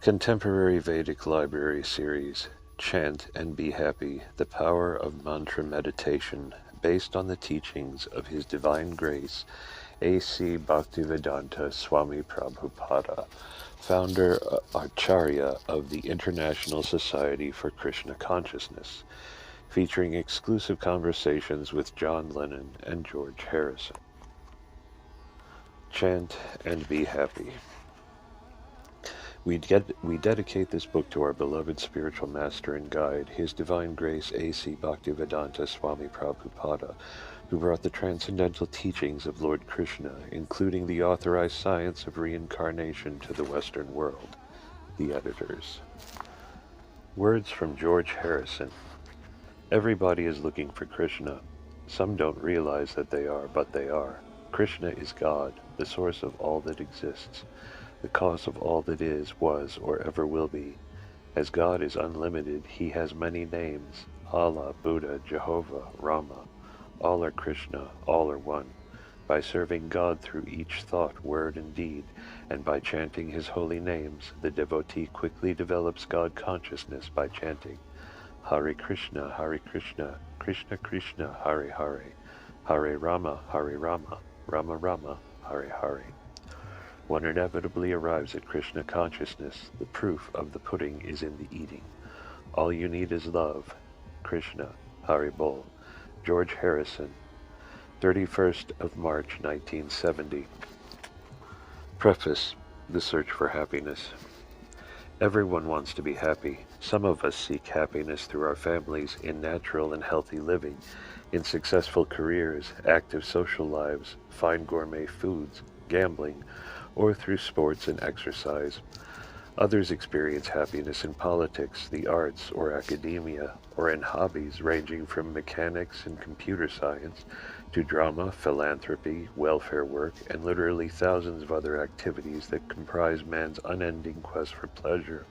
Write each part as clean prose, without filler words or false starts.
Contemporary Vedic Library Series, Chant and Be Happy, The Power of Mantra Meditation, based on the teachings of His Divine Grace, A.C. Bhaktivedanta Swami Prabhupada, founder Acharya of the International Society for Krishna Consciousness, featuring exclusive conversations with John Lennon and George Harrison. Chant and Be Happy. We dedicate this book to our beloved spiritual master and guide, His Divine Grace A.C. Bhaktivedanta Swami Prabhupada, who brought the transcendental teachings of Lord Krishna, including the authorized science of reincarnation, to the Western world. The editors. Words from George Harrison. Everybody is looking for Krishna. Some don't realize that they are, but they are. Krishna is God, the source of all that exists, the cause of all that is, was, or ever will be. As God is unlimited, He has many names: Allah, Buddha, Jehovah, Rama. All are Krishna, all are one. By serving God through each thought, word, and deed, and by chanting His holy names, the devotee quickly develops God consciousness by chanting Hare Krishna, Krishna Krishna, Hare Hare, Hare Rama, Rama Rama, Hare Hare. One inevitably arrives at Krishna consciousness. The proof of the pudding is in the eating. All you need is love. Krishna, Haribol. George Harrison, 31st of March, 1970. Preface. The Search for Happiness. Everyone wants to be happy. Some of us seek happiness through our families, in natural and healthy living, in successful careers, active social lives, fine gourmet foods, gambling, or through sports and exercise. Others experience happiness in politics, the arts, or academia, or in hobbies ranging from mechanics and computer science to drama, philanthropy, welfare work, and literally thousands of other activities that comprise man's unending quest for pleasure.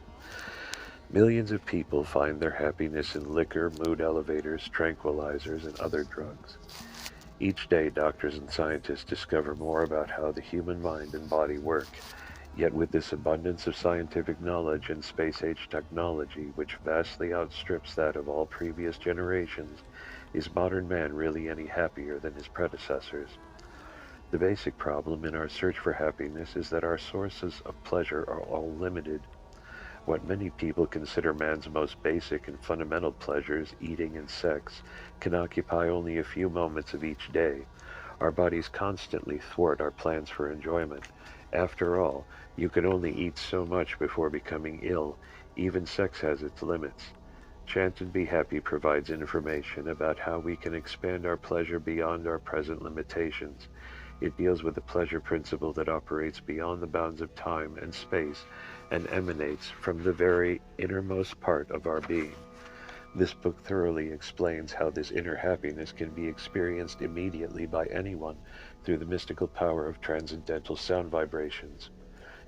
Millions of people find their happiness in liquor, mood elevators, tranquilizers, and other drugs. Each day, doctors and scientists discover more about how the human mind and body work. Yet with this abundance of scientific knowledge and space-age technology, which vastly outstrips that of all previous generations, is modern man really any happier than his predecessors? The basic problem in our search for happiness is that our sources of pleasure are all limited. What many people consider man's most basic and fundamental pleasures, eating and sex, can occupy only a few moments of each day. Our bodies constantly thwart our plans for enjoyment. After all, you can only eat so much before becoming ill. Even sex has its limits. Chant and Be Happy provides information about how we can expand our pleasure beyond our present limitations. It deals with the pleasure principle that operates beyond the bounds of time and space and emanates from the very innermost part of our being. This book thoroughly explains how this inner happiness can be experienced immediately by anyone through the mystical power of transcendental sound vibrations.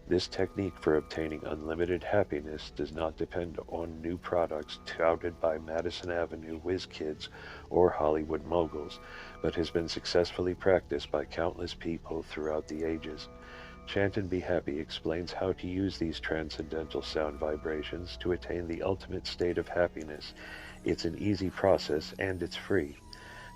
This technique for obtaining unlimited happiness does not depend on new products touted by Madison Avenue whiz kids or Hollywood moguls, but has been successfully practiced by countless people throughout the ages. Chant and Be Happy explains how to use these transcendental sound vibrations to attain the ultimate state of happiness. It's an easy process and it's free.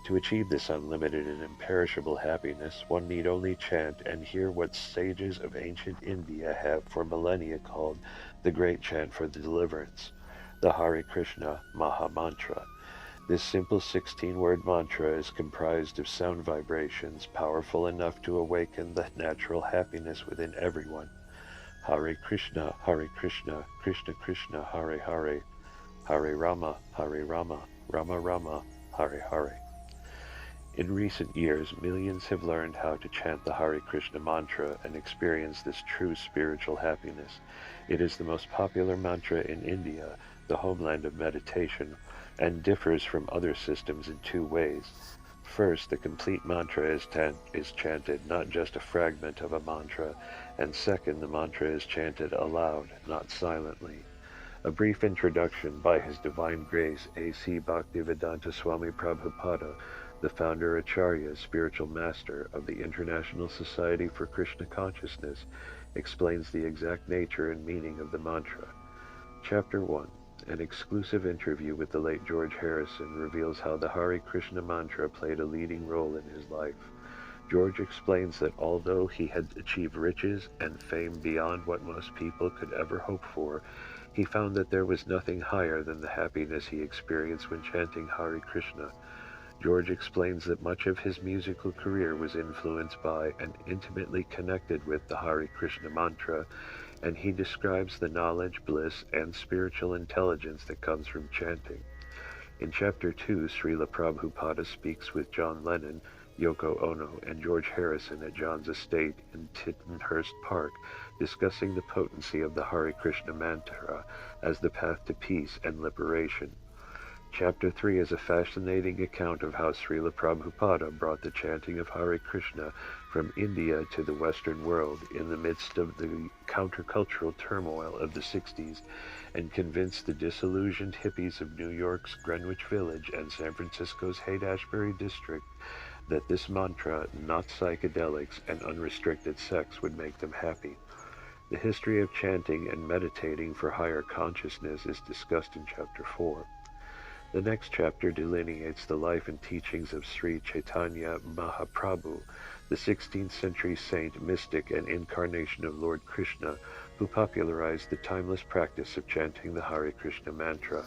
To achieve this unlimited and imperishable happiness, one need only chant and hear what sages of ancient India have for millennia called the Great Chant for the Deliverance, the Hare Krishna Maha Mantra. This simple 16-word mantra is comprised of sound vibrations powerful enough to awaken the natural happiness within everyone. Hare Krishna, Krishna Krishna, Hare Hare, Hare Rama, Rama Rama, Hare Hare. In recent years, millions have learned how to chant the Hare Krishna mantra and experience this true spiritual happiness. It is the most popular mantra in India, the homeland of meditation, and differs from other systems in two ways. First, the complete mantra is chanted, not just a fragment of a mantra, and second, the mantra is chanted aloud, not silently. A brief introduction by His Divine Grace A.C. Bhaktivedanta Swami Prabhupada, the founder Acharya, spiritual master of the International Society for Krishna Consciousness, explains the exact nature and meaning of the mantra. Chapter 1. An exclusive interview with the late George Harrison reveals how the Hare Krishna mantra played a leading role in his life. George explains that although he had achieved riches and fame beyond what most people could ever hope for, he found that there was nothing higher than the happiness he experienced when chanting Hare Krishna. George explains that much of his musical career was influenced by and intimately connected with the Hare Krishna mantra, and he describes the knowledge, bliss, and spiritual intelligence that comes from chanting. In Chapter 2, Srila Prabhupada speaks with John Lennon, Yoko Ono, and George Harrison at John's estate in Tittenhurst Park, discussing the potency of the Hare Krishna mantra as the path to peace and liberation. Chapter 3 is a fascinating account of how Srila Prabhupada brought the chanting of Hare Krishna from India to the Western world in the midst of the countercultural turmoil of the 60s and convinced the disillusioned hippies of New York's Greenwich Village and San Francisco's Haight-Ashbury district that this mantra, not psychedelics and unrestricted sex, would make them happy. The history of chanting and meditating for higher consciousness is discussed in Chapter 4. The next chapter delineates the life and teachings of Sri Chaitanya Mahaprabhu, the 16th century saint, mystic, and incarnation of Lord Krishna, who popularized the timeless practice of chanting the Hare Krishna mantra.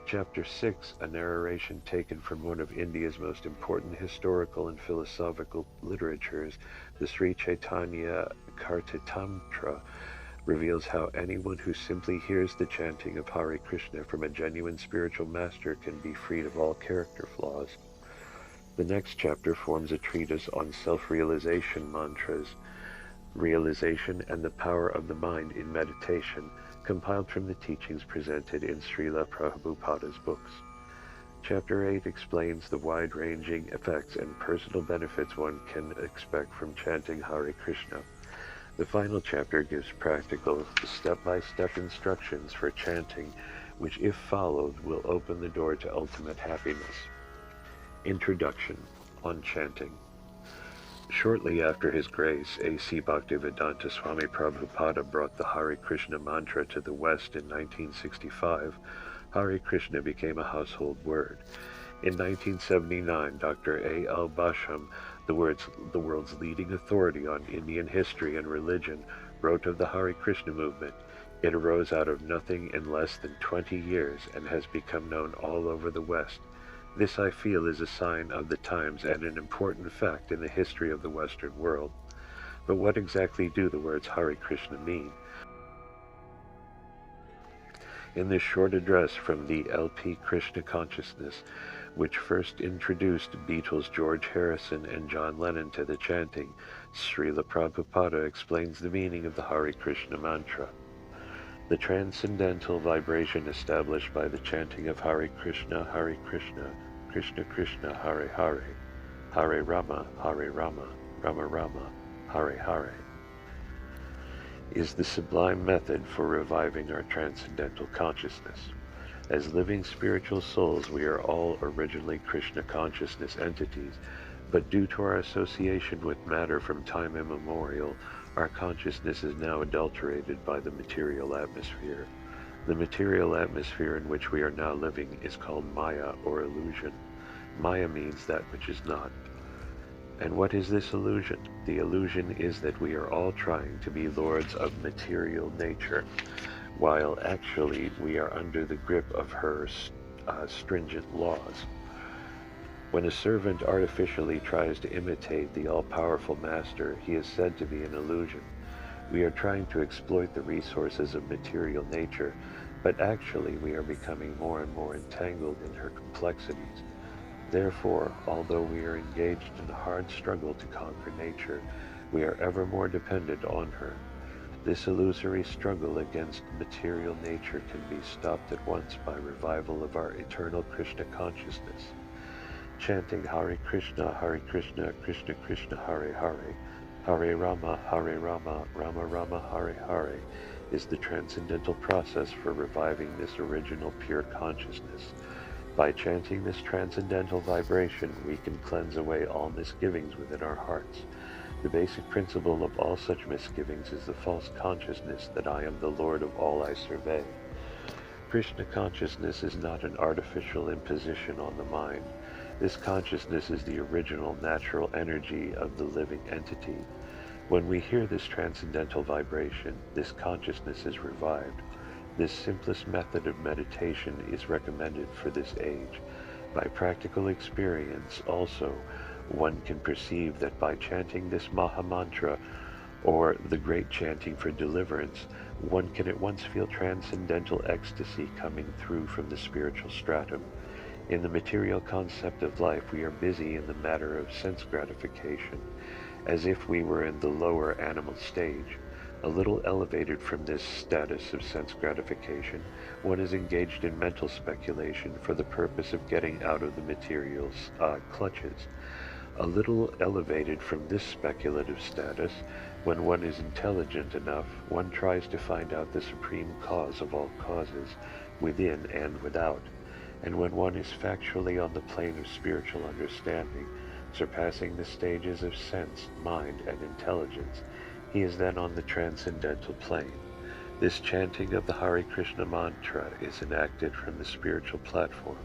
Chapter 6, a narration taken from one of India's most important historical and philosophical literatures, the Sri Chaitanya Kartatamtra, reveals how anyone who simply hears the chanting of Hare Krishna from a genuine spiritual master can be freed of all character flaws. The next chapter forms a treatise on self-realization mantras, realization and the power of the mind in meditation, compiled from the teachings presented in Srila Prabhupada's books. Chapter 8 explains the wide-ranging effects and personal benefits one can expect from chanting Hare Krishna. The final chapter gives practical, step-by-step instructions for chanting, which, if followed, will open the door to ultimate happiness. Introduction on chanting. Shortly after his grace, A.C. Bhaktivedanta Swami Prabhupada brought the Hare Krishna mantra to the West in 1965. Hare Krishna became a household word. In 1979, Dr. A.L. Basham, the world's leading authority on Indian history and religion, wrote of the Hare Krishna movement. It arose out of nothing in less than 20 years and has become known all over the West. This, I feel, is a sign of the times and an important fact in the history of the Western world. But what exactly do the words Hare Krishna mean? In this short address from the LP Krishna Consciousness, which first introduced Beatles George Harrison and John Lennon to the chanting, Srila Prabhupada explains the meaning of the Hare Krishna mantra. The transcendental vibration established by the chanting of Hare Krishna, Krishna Krishna, Hare Hare, Hare Rama, Rama Rama, Hare Hare, is the sublime method for reviving our transcendental consciousness. As living spiritual souls, we are all originally Krishna consciousness entities, but due to our association with matter from time immemorial, our consciousness is now adulterated by the material atmosphere. The material atmosphere in which we are now living is called Maya, or illusion. Maya means that which is not. And what is this illusion? The illusion is that we are all trying to be lords of material nature, while actually we are under the grip of her stringent laws. When a servant artificially tries to imitate the all-powerful master, he is said to be an illusion. We are trying to exploit the resources of material nature, but actually we are becoming more and more entangled in her complexities. Therefore, although we are engaged in a hard struggle to conquer nature, we are ever more dependent on her. This illusory struggle against material nature can be stopped at once by revival of our eternal Krishna consciousness. Chanting Hare Krishna, Krishna Krishna, Hare Hare, Hare Rama, Rama Rama, Hare Hare, is the transcendental process for reviving this original pure consciousness. By chanting this transcendental vibration, we can cleanse away all misgivings within our hearts. The basic principle of all such misgivings is the false consciousness that I am the Lord of all I survey. Krishna consciousness is not an artificial imposition on the mind. This consciousness is the original natural energy of the living entity. When we hear this transcendental vibration, this consciousness is revived. This simplest method of meditation is recommended for this age. By practical experience also, one can perceive that by chanting this Maha Mantra, or the great chanting for deliverance, one can at once feel transcendental ecstasy coming through from the spiritual stratum. In the material concept of life, we are busy in the matter of sense gratification, as if we were in the lower animal stage. A little elevated from this status of sense gratification, one is engaged in mental speculation for the purpose of getting out of the material's clutches. A little elevated from this speculative status, when one is intelligent enough, one tries to find out the supreme cause of all causes, within and without. And when one is factually on the plane of spiritual understanding, surpassing the stages of sense, mind, and intelligence, he is then on the transcendental plane. This chanting of the Hare Krishna mantra is enacted from the spiritual platform,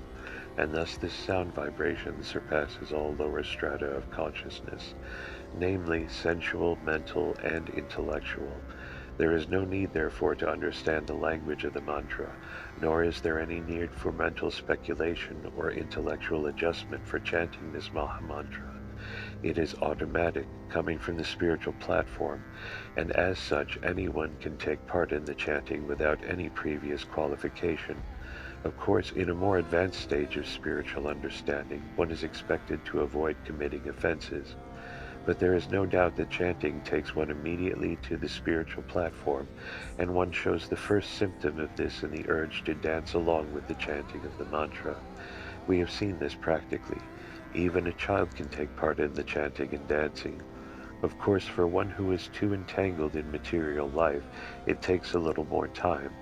and thus this sound vibration surpasses all lower strata of consciousness, namely sensual, mental, and intellectual. There is no need, therefore, to understand the language of the mantra, nor is there any need for mental speculation or intellectual adjustment for chanting this Maha Mantra. It is automatic, coming from the spiritual platform, and as such anyone can take part in the chanting without any previous qualification. Of course, in a more advanced stage of spiritual understanding, one is expected to avoid committing offenses. But there is no doubt that chanting takes one immediately to the spiritual platform, and one shows the first symptom of this in the urge to dance along with the chanting of the mantra. We have seen this practically. Even a child can take part in the chanting and dancing. Of course, for one who is too entangled in material life, it takes a little more time,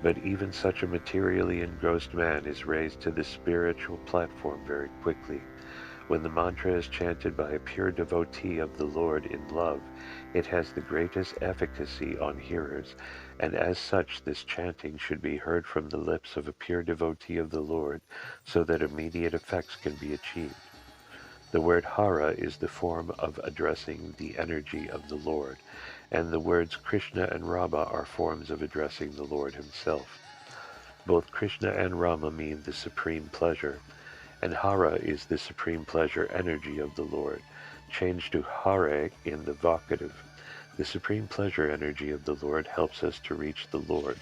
but even such a materially engrossed man is raised to the spiritual platform very quickly. When the mantra is chanted by a pure devotee of the Lord in love, it has the greatest efficacy on hearers, and as such this chanting should be heard from the lips of a pure devotee of the Lord, so that immediate effects can be achieved. The word Hara is the form of addressing the energy of the Lord, and the words Krishna and Rama are forms of addressing the Lord himself. Both Krishna and Rama mean the supreme pleasure, and Hara is the supreme pleasure energy of the Lord, changed to Hare in the vocative. The supreme pleasure energy of the Lord helps us to reach the Lord.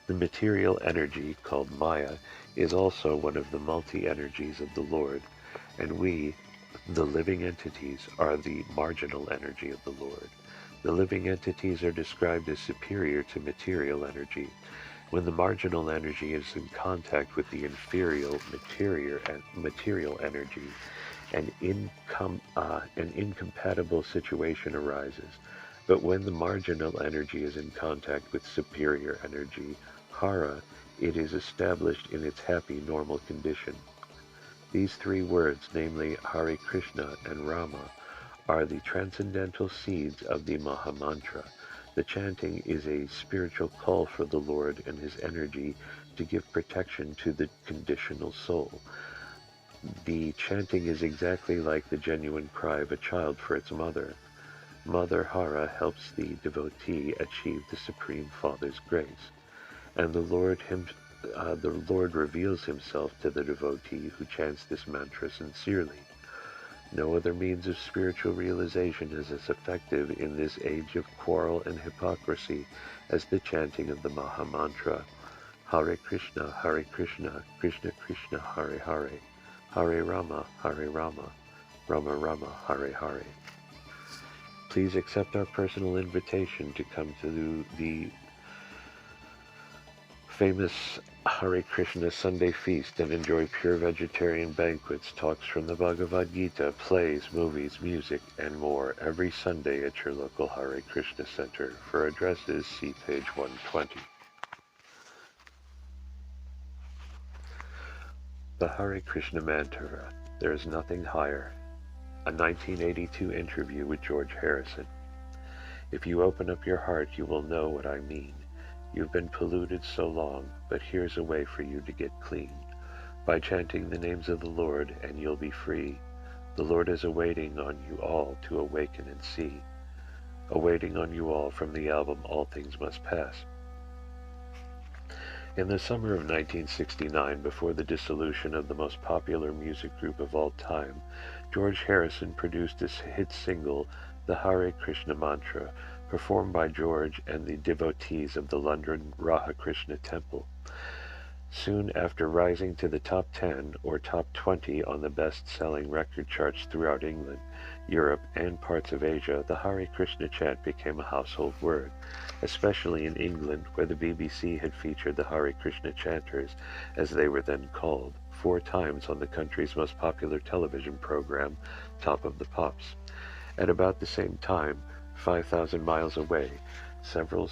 The material energy, called Maya, is also one of the multi-energies of the Lord, and we, the living entities, are the marginal energy of the Lord. The living entities are described as superior to material energy. When the marginal energy is in contact with the inferior material energy, an incompatible situation arises. But when the marginal energy is in contact with superior energy, Hara, it is established in its happy normal condition. These three words, namely Hare Krishna and Rama, are the transcendental seeds of the Maha Mantra. The chanting is a spiritual call for the Lord and his energy to give protection to the conditional soul. The chanting is exactly like the genuine cry of a child for its mother. Mother Hara helps the devotee achieve the Supreme Father's grace, and the Lord reveals himself to the devotee who chants this mantra sincerely. No other means of spiritual realization is as effective in this age of quarrel and hypocrisy as the chanting of the Maha Mantra. Hare Krishna, Krishna Krishna, Hare Hare, Hare Rama, Rama Rama, Hare Hare. Please accept our personal invitation to come to the famous Hare Krishna Sunday feast and enjoy pure vegetarian banquets, talks from the Bhagavad Gita, plays, movies, music, and more every Sunday at your local Hare Krishna Center. For addresses, see page 120. The Hare Krishna mantra. There is nothing higher. A 1982 interview with George Harrison. If you open up your heart, you will know what I mean. You've been polluted so long, but here's a way for you to get clean. By chanting the names of the Lord, and you'll be free. The Lord is awaiting on you all to awaken and see. Awaiting on you all from the album All Things Must Pass. In the summer of 1969, before the dissolution of the most popular music group of all time, George Harrison produced his hit single, the Hare Krishna Mantra, performed by George and the devotees of the London Radha Krishna Temple. Soon after rising to the top 10 or top 20 on the best-selling record charts throughout England, Europe, and parts of Asia, the Hare Krishna chant became a household word, especially in England, where the BBC had featured the Hare Krishna chanters, as they were then called, 4 times on the country's most popular television program, Top of the Pops. At about the same time, 5,000 miles away, several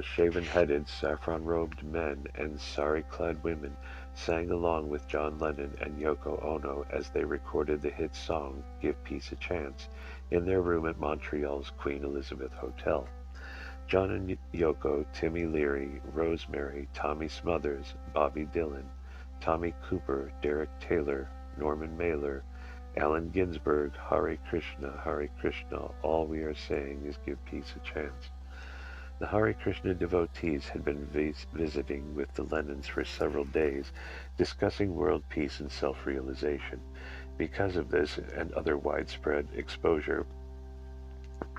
shaven-headed, saffron-robed men and sari-clad women sang along with John Lennon and Yoko Ono as they recorded the hit song Give Peace a Chance in their room at Montreal's Queen Elizabeth Hotel. John and Yoko, Timmy Leary, Rosemary, Tommy Smothers, Bobby Dylan, Tommy Cooper, Derek Taylor, Norman Mailer, Allen Ginsberg, Hare Krishna, all we are saying is give peace a chance. The Hare Krishna devotees had been visiting with the Lennons for several days, discussing world peace and self-realization. Because of this and other widespread exposure,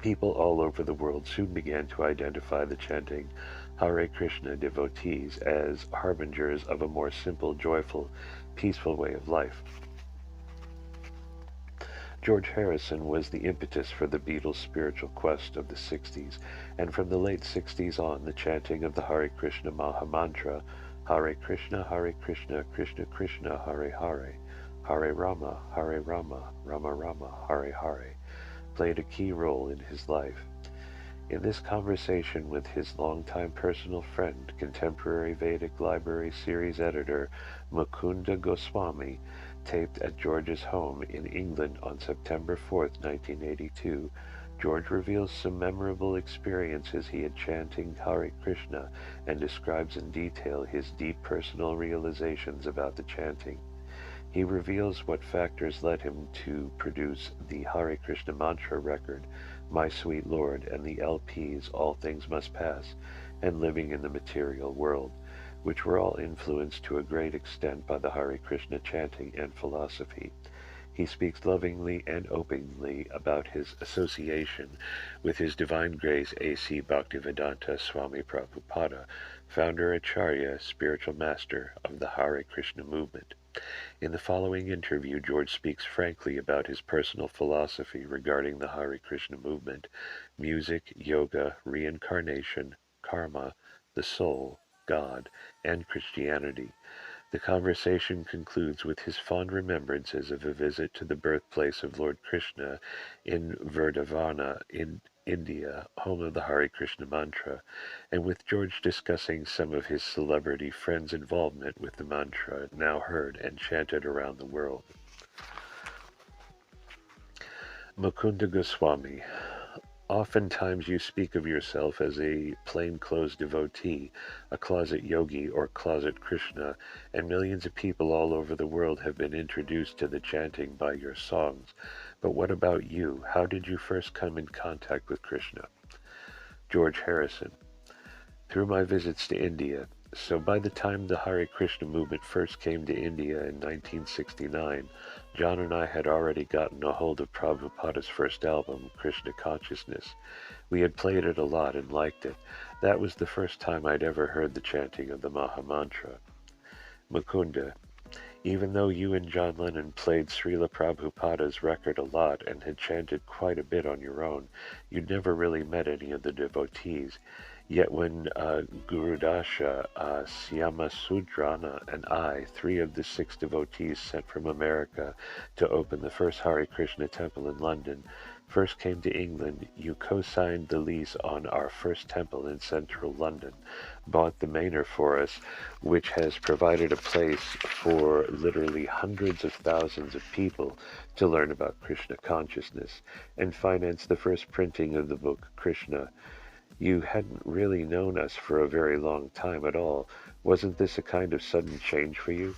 people all over the world soon began to identify the chanting Hare Krishna devotees as harbingers of a more simple, joyful, peaceful way of life. George Harrison was the impetus for the Beatles' spiritual quest of the 60s, and from the late 60s on, the chanting of the Hare Krishna Maha Mantra, Hare Krishna, Krishna Krishna, Hare Hare, Hare Rama, Rama Rama, Hare Hare, played a key role in his life. In this conversation with his longtime personal friend, contemporary Vedic Library series editor Mukunda Goswami, taped at George's home in England on September 4, 1982, George reveals some memorable experiences he had chanting Hare Krishna and describes in detail his deep personal realizations about the chanting. He reveals what factors led him to produce the Hare Krishna Mantra record, My Sweet Lord, and the LPs All Things Must Pass, and Living in the Material World, which were all influenced to a great extent by the Hare Krishna chanting and philosophy. He speaks lovingly and openly about his association with His Divine Grace A.C. Bhaktivedanta Swami Prabhupada, founder Acharya, spiritual master of the Hare Krishna movement. In the following interview, George speaks frankly about his personal philosophy regarding the Hare Krishna movement, music, yoga, reincarnation, karma, the soul, God, and Christianity. The conversation concludes with his fond remembrances of a visit to the birthplace of Lord Krishna in Vrindavan, in India, home of the Hare Krishna mantra, and with George discussing some of his celebrity friends' involvement with the mantra, now heard and chanted around the world. Mukunda Goswami. Oftentimes you speak of yourself as a plainclothes devotee, a closet yogi or closet Krishna, and millions of people all over the world have been introduced to the chanting by your songs. But what about you? How did you first come in contact with Krishna? George Harrison. Through my visits to India. So by the time the Hare Krishna movement first came to India in 1969, John and I had already gotten a hold of Prabhupada's first album, Krishna Consciousness. We had played it a lot and liked it. That was the first time I'd ever heard the chanting of the Maha Mantra. Mukunda. Even though you and John Lennon played Srila Prabhupada's record a lot and had chanted quite a bit on your own, you'd never really met any of the devotees. Yet when Gurudasha, Syamasudrana, and I, 3 of the 6 devotees sent from America to open the first Hare Krishna temple in London, first came to England, you co-signed the lease on our first temple in central London, bought the manor for us, which has provided a place for literally hundreds of thousands of people to learn about Krishna consciousness, and financed the first printing of the book Krishna. You hadn't really known us for a very long time at all. Wasn't this a kind of sudden change for you?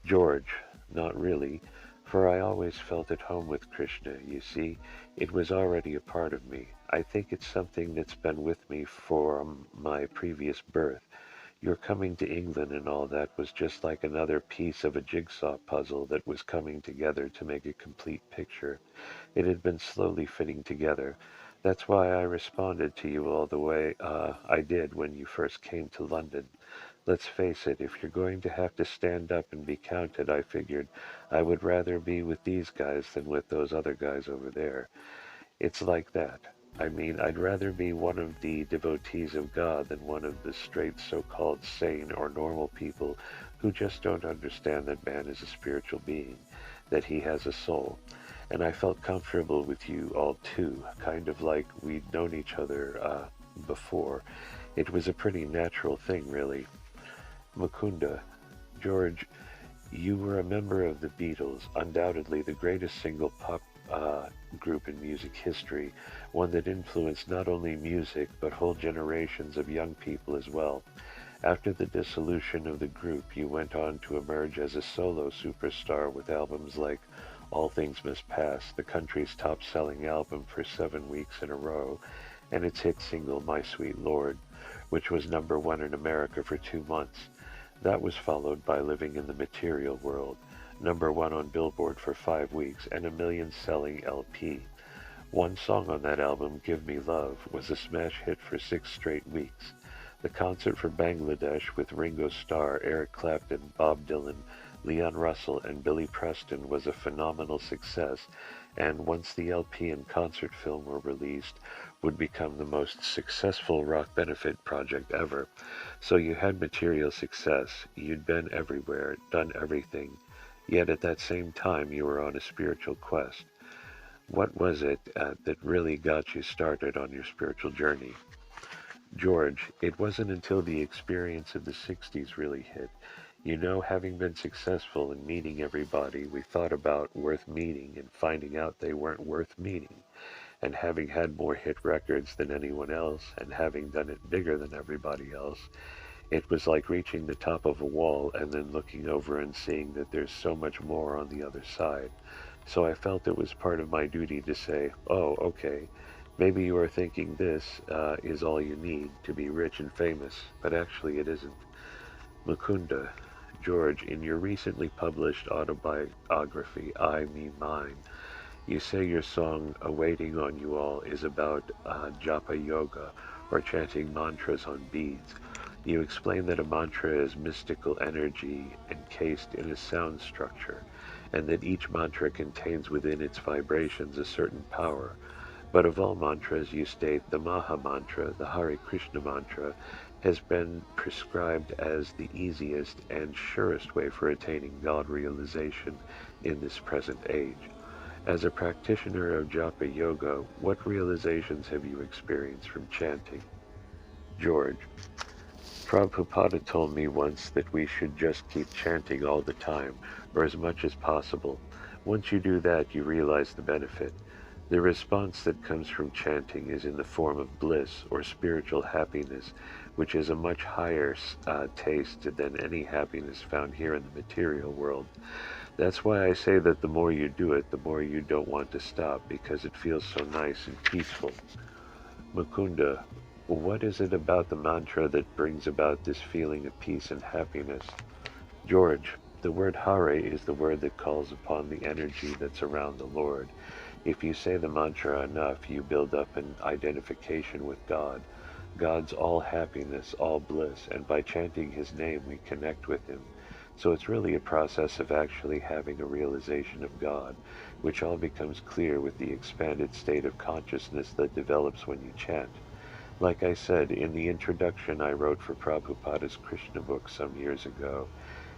George, not really, for I always felt at home with Krishna, you see. It was already a part of me. I think it's something that's been with me from my previous birth. Your coming to England and all that was just like another piece of a jigsaw puzzle that was coming together to make a complete picture. It had been slowly fitting together. That's why I responded to you all the way I did when you first came to London. Let's face it, if you're going to have to stand up and be counted, I figured I would rather be with these guys than with those other guys over there. It's like that. I mean, I'd rather be one of the devotees of God than one of the straight so-called sane or normal people who just don't understand that man is a spiritual being, that he has a soul. And I felt comfortable with you all too, kind of like we'd known each other before. It was a pretty natural thing, really. Mukunda, George, you were a member of the Beatles, undoubtedly the greatest single pop group in music history, one that influenced not only music but whole generations of young people as well. After the dissolution of the group, you went on to emerge as a solo superstar with albums like All Things Must Pass, the country's top-selling album for 7 weeks in a row, and its hit single My Sweet Lord, which was #1 in America for 2 months. That was followed by Living in the Material World, #1 on Billboard for 5 weeks, and a million-selling LP. One song on that album, Give Me Love, was a smash hit for 6 straight weeks. The concert for Bangladesh with Ringo Starr, Eric Clapton, Bob Dylan, Leon Russell, and Billy Preston was a phenomenal success, and once the LP and concert film were released, would become the most successful rock benefit project ever. So you had material success, you'd been everywhere, done everything, yet at that same time you were on a spiritual quest. What was it that really got you started on your spiritual journey? George, it wasn't until the experience of the 60s really hit. You know, having been successful in meeting everybody we thought about worth meeting and finding out they weren't worth meeting, and having had more hit records than anyone else and having done it bigger than everybody else, it was like reaching the top of a wall and then looking over and seeing that there's so much more on the other side. So I felt it was part of my duty to say, oh, okay, maybe you are thinking this is all you need to be rich and famous, but actually it isn't. Mukunda, George, in your recently published autobiography, I, Me, Mine, you say your song, Awaiting on You All, is about japa yoga, or chanting mantras on beads. You explain that a mantra is mystical energy encased in a sound structure, and that each mantra contains within its vibrations a certain power. But of all mantras, you state the Maha Mantra, the Hare Krishna mantra, has been prescribed as the easiest and surest way for attaining God realization in this present age. As a practitioner of japa yoga, what realizations have you experienced from chanting? George, Prabhupada told me once that we should just keep chanting all the time, or as much as possible. Once you do that, you realize the benefit. The response that comes from chanting is in the form of bliss or spiritual happiness, which is a much higher taste than any happiness found here in the material world. That's why I say that the more you do it, the more you don't want to stop, because it feels so nice and peaceful. Mukunda, what is it about the mantra that brings about this feeling of peace and happiness? George, the word Hare is the word that calls upon the energy that's around the Lord. If you say the mantra enough, you build up an identification with God. God's all happiness, all bliss, and by chanting His name we connect with Him. So it's really a process of actually having a realization of God, which all becomes clear with the expanded state of consciousness that develops when you chant. Like I said, in the introduction I wrote for Prabhupada's Krishna book some years ago,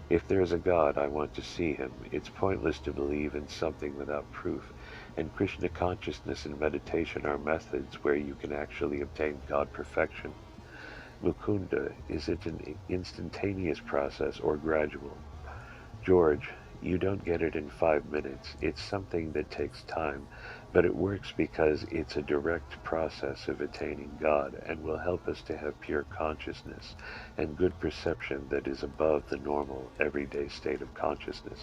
if there is a God, I want to see Him. It's pointless to believe in something without proof. and Krishna consciousness and meditation are methods where you can actually obtain God perfection. Mukunda, is it an instantaneous process or gradual? George, you don't get it in 5 minutes. It's something that takes time, but it works because it's a direct process of attaining God and will help us to have pure consciousness and good perception that is above the normal, everyday state of consciousness.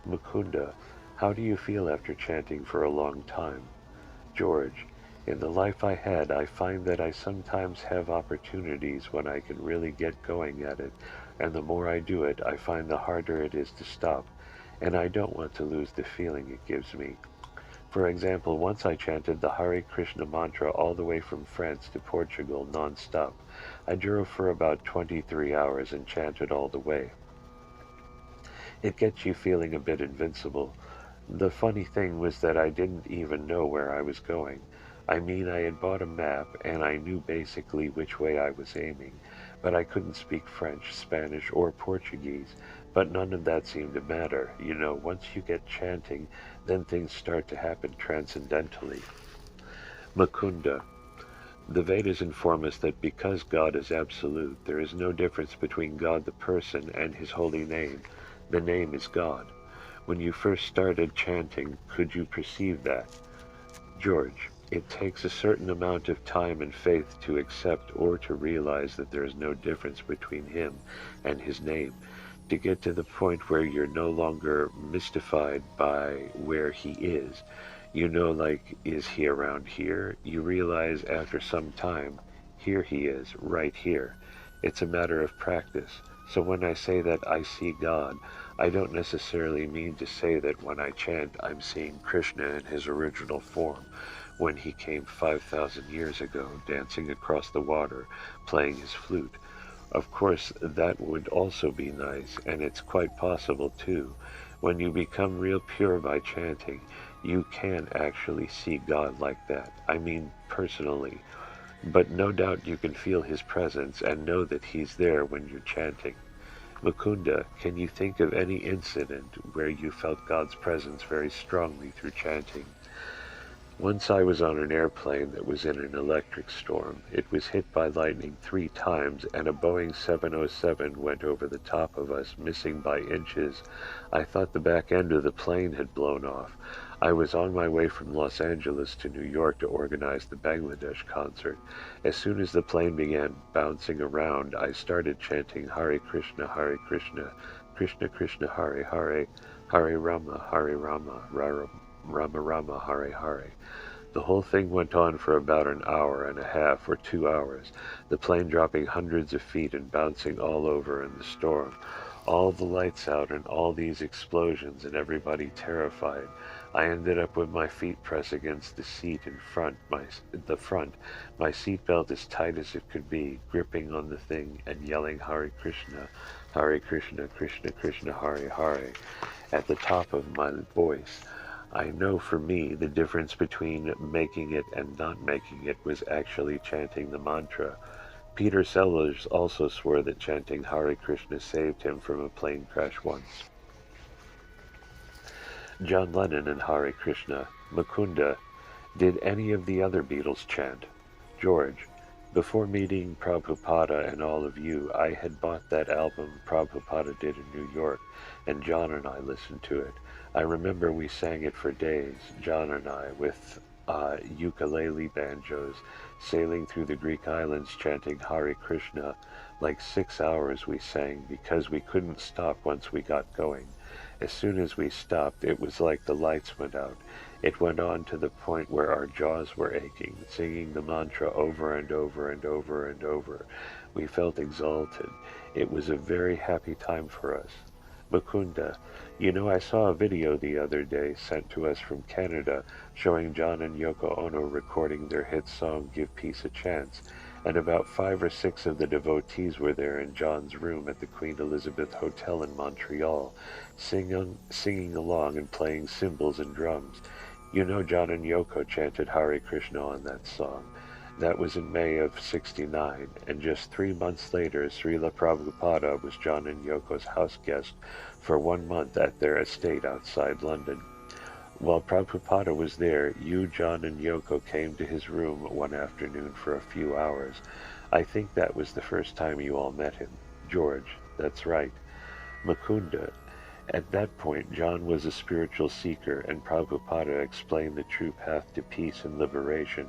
Mukunda, how do you feel after chanting for a long time? George, in the life I had, I find that I sometimes have opportunities when I can really get going at it, and the more I do it, I find the harder it is to stop, and I don't want to lose the feeling it gives me. For example, once I chanted the Hare Krishna mantra all the way from France to Portugal non-stop. I drove for about 23 hours and chanted all the way. It gets you feeling a bit invincible. The funny thing was that I didn't even know where I was going. I mean, I had bought a map and I knew basically which way I was aiming, but I couldn't speak French, Spanish, or Portuguese. But none of that seemed to matter. You know, once you get chanting, then things start to happen transcendentally. Mukunda, the Vedas inform us that because God is absolute, there is no difference between God the person and his holy name. The name is God. When you first started chanting, could you perceive that? George, it takes a certain amount of time and faith to accept or to realize that there is no difference between him and his name, to get to the point where you're no longer mystified by where he is. You know, like, is he around here? You realize after some time, here he is, right here. It's a matter of practice. So when I say that I see God, I don't necessarily mean to say that when I chant I'm seeing Krishna in his original form, when he came 5,000 years ago, dancing across the water, playing his flute. Of course, that would also be nice, and it's quite possible too. When you become real pure by chanting, you can actually see God like that. I mean, personally. But no doubt you can feel his presence and know that he's there when you're chanting. Mukunda, can you think of any incident where you felt God's presence very strongly through chanting? Once I was on an airplane that was in an electric storm. It was hit by lightning 3 times, and a Boeing 707 went over the top of us, missing by inches. I thought the back end of the plane had blown off. I was on my way from Los Angeles to New York to organize the Bangladesh concert. As soon as the plane began bouncing around, I started chanting Hare Krishna, Krishna Krishna, Hare Hare, Hare Rama, Rama Rama, Hare Hare. The whole thing went on for about an hour and a half or 2 hours, the plane dropping hundreds of feet and bouncing all over in the storm. All the lights out and all these explosions and everybody terrified. I ended up with my feet pressed against the seat in front, my seatbelt as tight as it could be, gripping on the thing and yelling Hare Krishna, Krishna Krishna, Hare Hare, at the top of my voice. I know for me the difference between making it and not making it was actually chanting the mantra. Peter Sellers also swore that chanting Hare Krishna saved him from a plane crash once. John Lennon and Hare Krishna. Mukunda, did any of the other Beatles chant? George, before meeting Prabhupada and all of you, I had bought that album Prabhupada did in New York, and John and I listened to it. I remember we sang it for days, John and I, with ukulele banjos, sailing through the Greek islands chanting Hare Krishna. Like 6 hours we sang because we couldn't stop once we got going. As soon as we stopped, it was like the lights went out. It went on to the point where our jaws were aching, singing the mantra over and over and over and over. We felt exalted. It was a very happy time for us. Mukunda, you know, I saw a video the other day sent to us from Canada showing John and Yoko Ono recording their hit song Give Peace a Chance, and about 5 or 6 of the devotees were there in John's room at the Queen Elizabeth Hotel in Montreal, singing along and playing cymbals and drums. You know, John and Yoko chanted Hare Krishna on that song. That was in May of '69, and just 3 months later, Srila Prabhupada was John and Yoko's house guest for 1 month at their estate outside London. While Prabhupada was there, you, John, and Yoko came to his room one afternoon for a few hours. I think that was the first time you all met him. George, that's right. Mukunda, at that point, John was a spiritual seeker, and Prabhupada explained the true path to peace and liberation.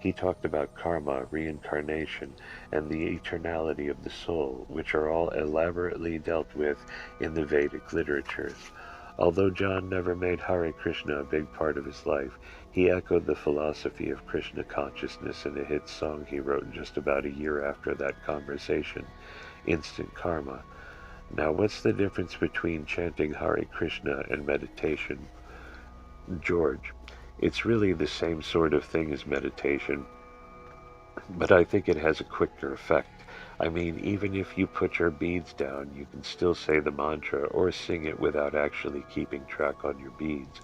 He talked about karma, reincarnation, and the eternality of the soul, which are all elaborately dealt with in the Vedic literatures. Although John never made Hare Krishna a big part of his life, he echoed the philosophy of Krishna consciousness in a hit song he wrote just about a year after that conversation, Instant Karma. Now, what's the difference between chanting Hare Krishna and meditation? George, it's really the same sort of thing as meditation, but I think it has a quicker effect. I mean, even if you put your beads down, you can still say the mantra or sing it without actually keeping track on your beads.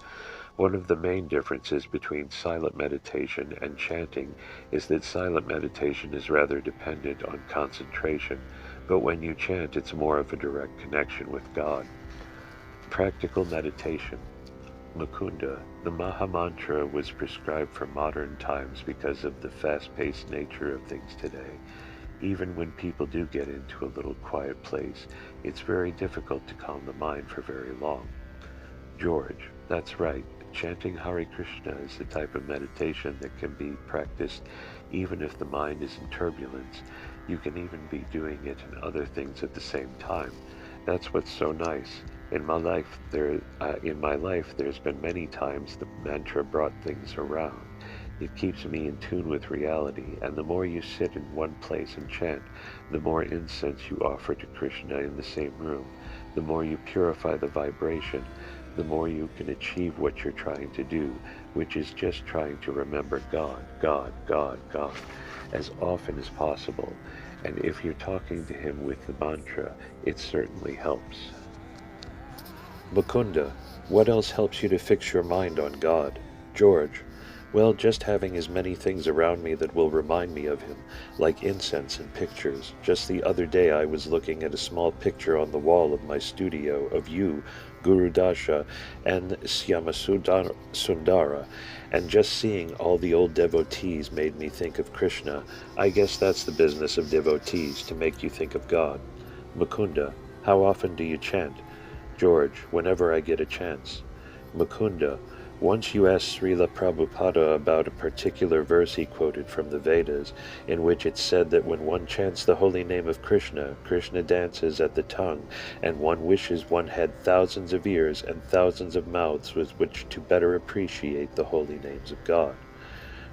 One of the main differences between silent meditation and chanting is that silent meditation is rather dependent on concentration, but when you chant, it's more of a direct connection with God. Practical meditation. Mukunda, the Maha Mantra was prescribed for modern times because of the fast-paced nature of things today. Even when people do get into a little quiet place, it's very difficult to calm the mind for very long. George, that's right. Chanting Hare Krishna is the type of meditation that can be practiced even if the mind is in turbulence. You can even be doing it and other things at the same time. That's what's so nice. In my life, there's been many times the mantra brought things around. It keeps me in tune with reality, and the more you sit in one place and chant, the more incense you offer to Krishna in the same room, the more you purify the vibration, the more you can achieve what you're trying to do, which is just trying to remember God, God, God, God, as often as possible. And if you're talking to him with the mantra, it certainly helps. Mukunda, what else helps you to fix your mind on God? George, well, just having as many things around me that will remind me of him, like incense and pictures. Just the other day I was looking at a small picture on the wall of my studio of you, Guru Dasha, and Sundara, and just seeing all the old devotees made me think of Krishna. I guess that's the business of devotees, to make you think of God. Mukunda, how often do you chant? George, whenever I get a chance. Mukunda, once you asked Srila Prabhupada about a particular verse he quoted from the Vedas, in which it said that when one chants the holy name of Krishna, Krishna dances at the tongue, and one wishes one had thousands of ears and thousands of mouths with which to better appreciate the holy names of God.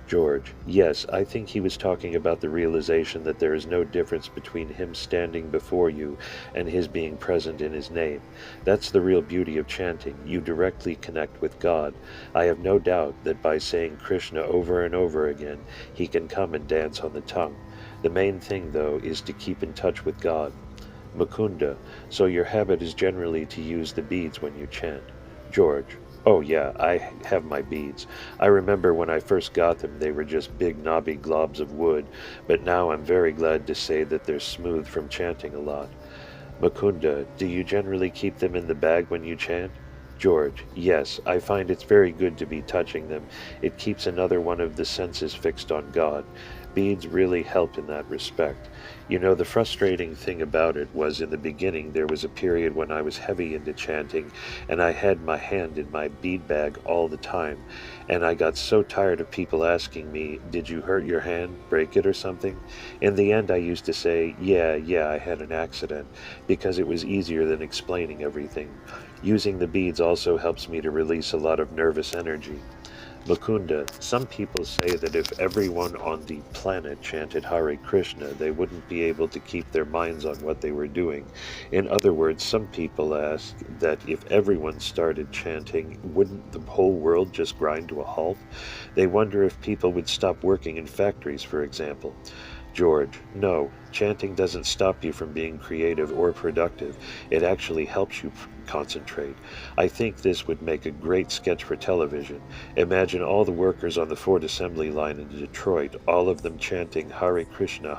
George, yes, I think he was talking about the realization that there is no difference between him standing before you and his being present in his name. That's the real beauty of chanting. You directly connect with God. I have no doubt that by saying Krishna over and over again, he can come and dance on the tongue. The main thing, though, is to keep in touch with God. Mukunda, so your habit is generally to use the beads when you chant. George, oh yeah, I have my beads. I remember when I first got them, they were just big knobby globs of wood, but now I'm very glad to say that they're smooth from chanting a lot. Mukunda, do you generally keep them in the bag when you chant? George, yes, I find it's very good to be touching them. It keeps another one of the senses fixed on God. Beads really help in that respect. You know, the frustrating thing about it was in the beginning there was a period when I was heavy into chanting, and I had my hand in my bead bag all the time, and I got so tired of people asking me, did you hurt your hand, break it or something? In the end I used to say, yeah, I had an accident, because it was easier than explaining everything. Using the beads also helps me to release a lot of nervous energy. Mukunda, some people say that if everyone on the planet chanted Hare Krishna, they wouldn't be able to keep their minds on what they were doing. In other words, some people ask that if everyone started chanting, wouldn't the whole world just grind to a halt? They wonder if people would stop working in factories, for example. George, no, chanting doesn't stop you from being creative or productive. It actually helps you concentrate. I think this would make a great sketch for television. Imagine all the workers on the Ford assembly line in Detroit, all of them chanting Hare Krishna,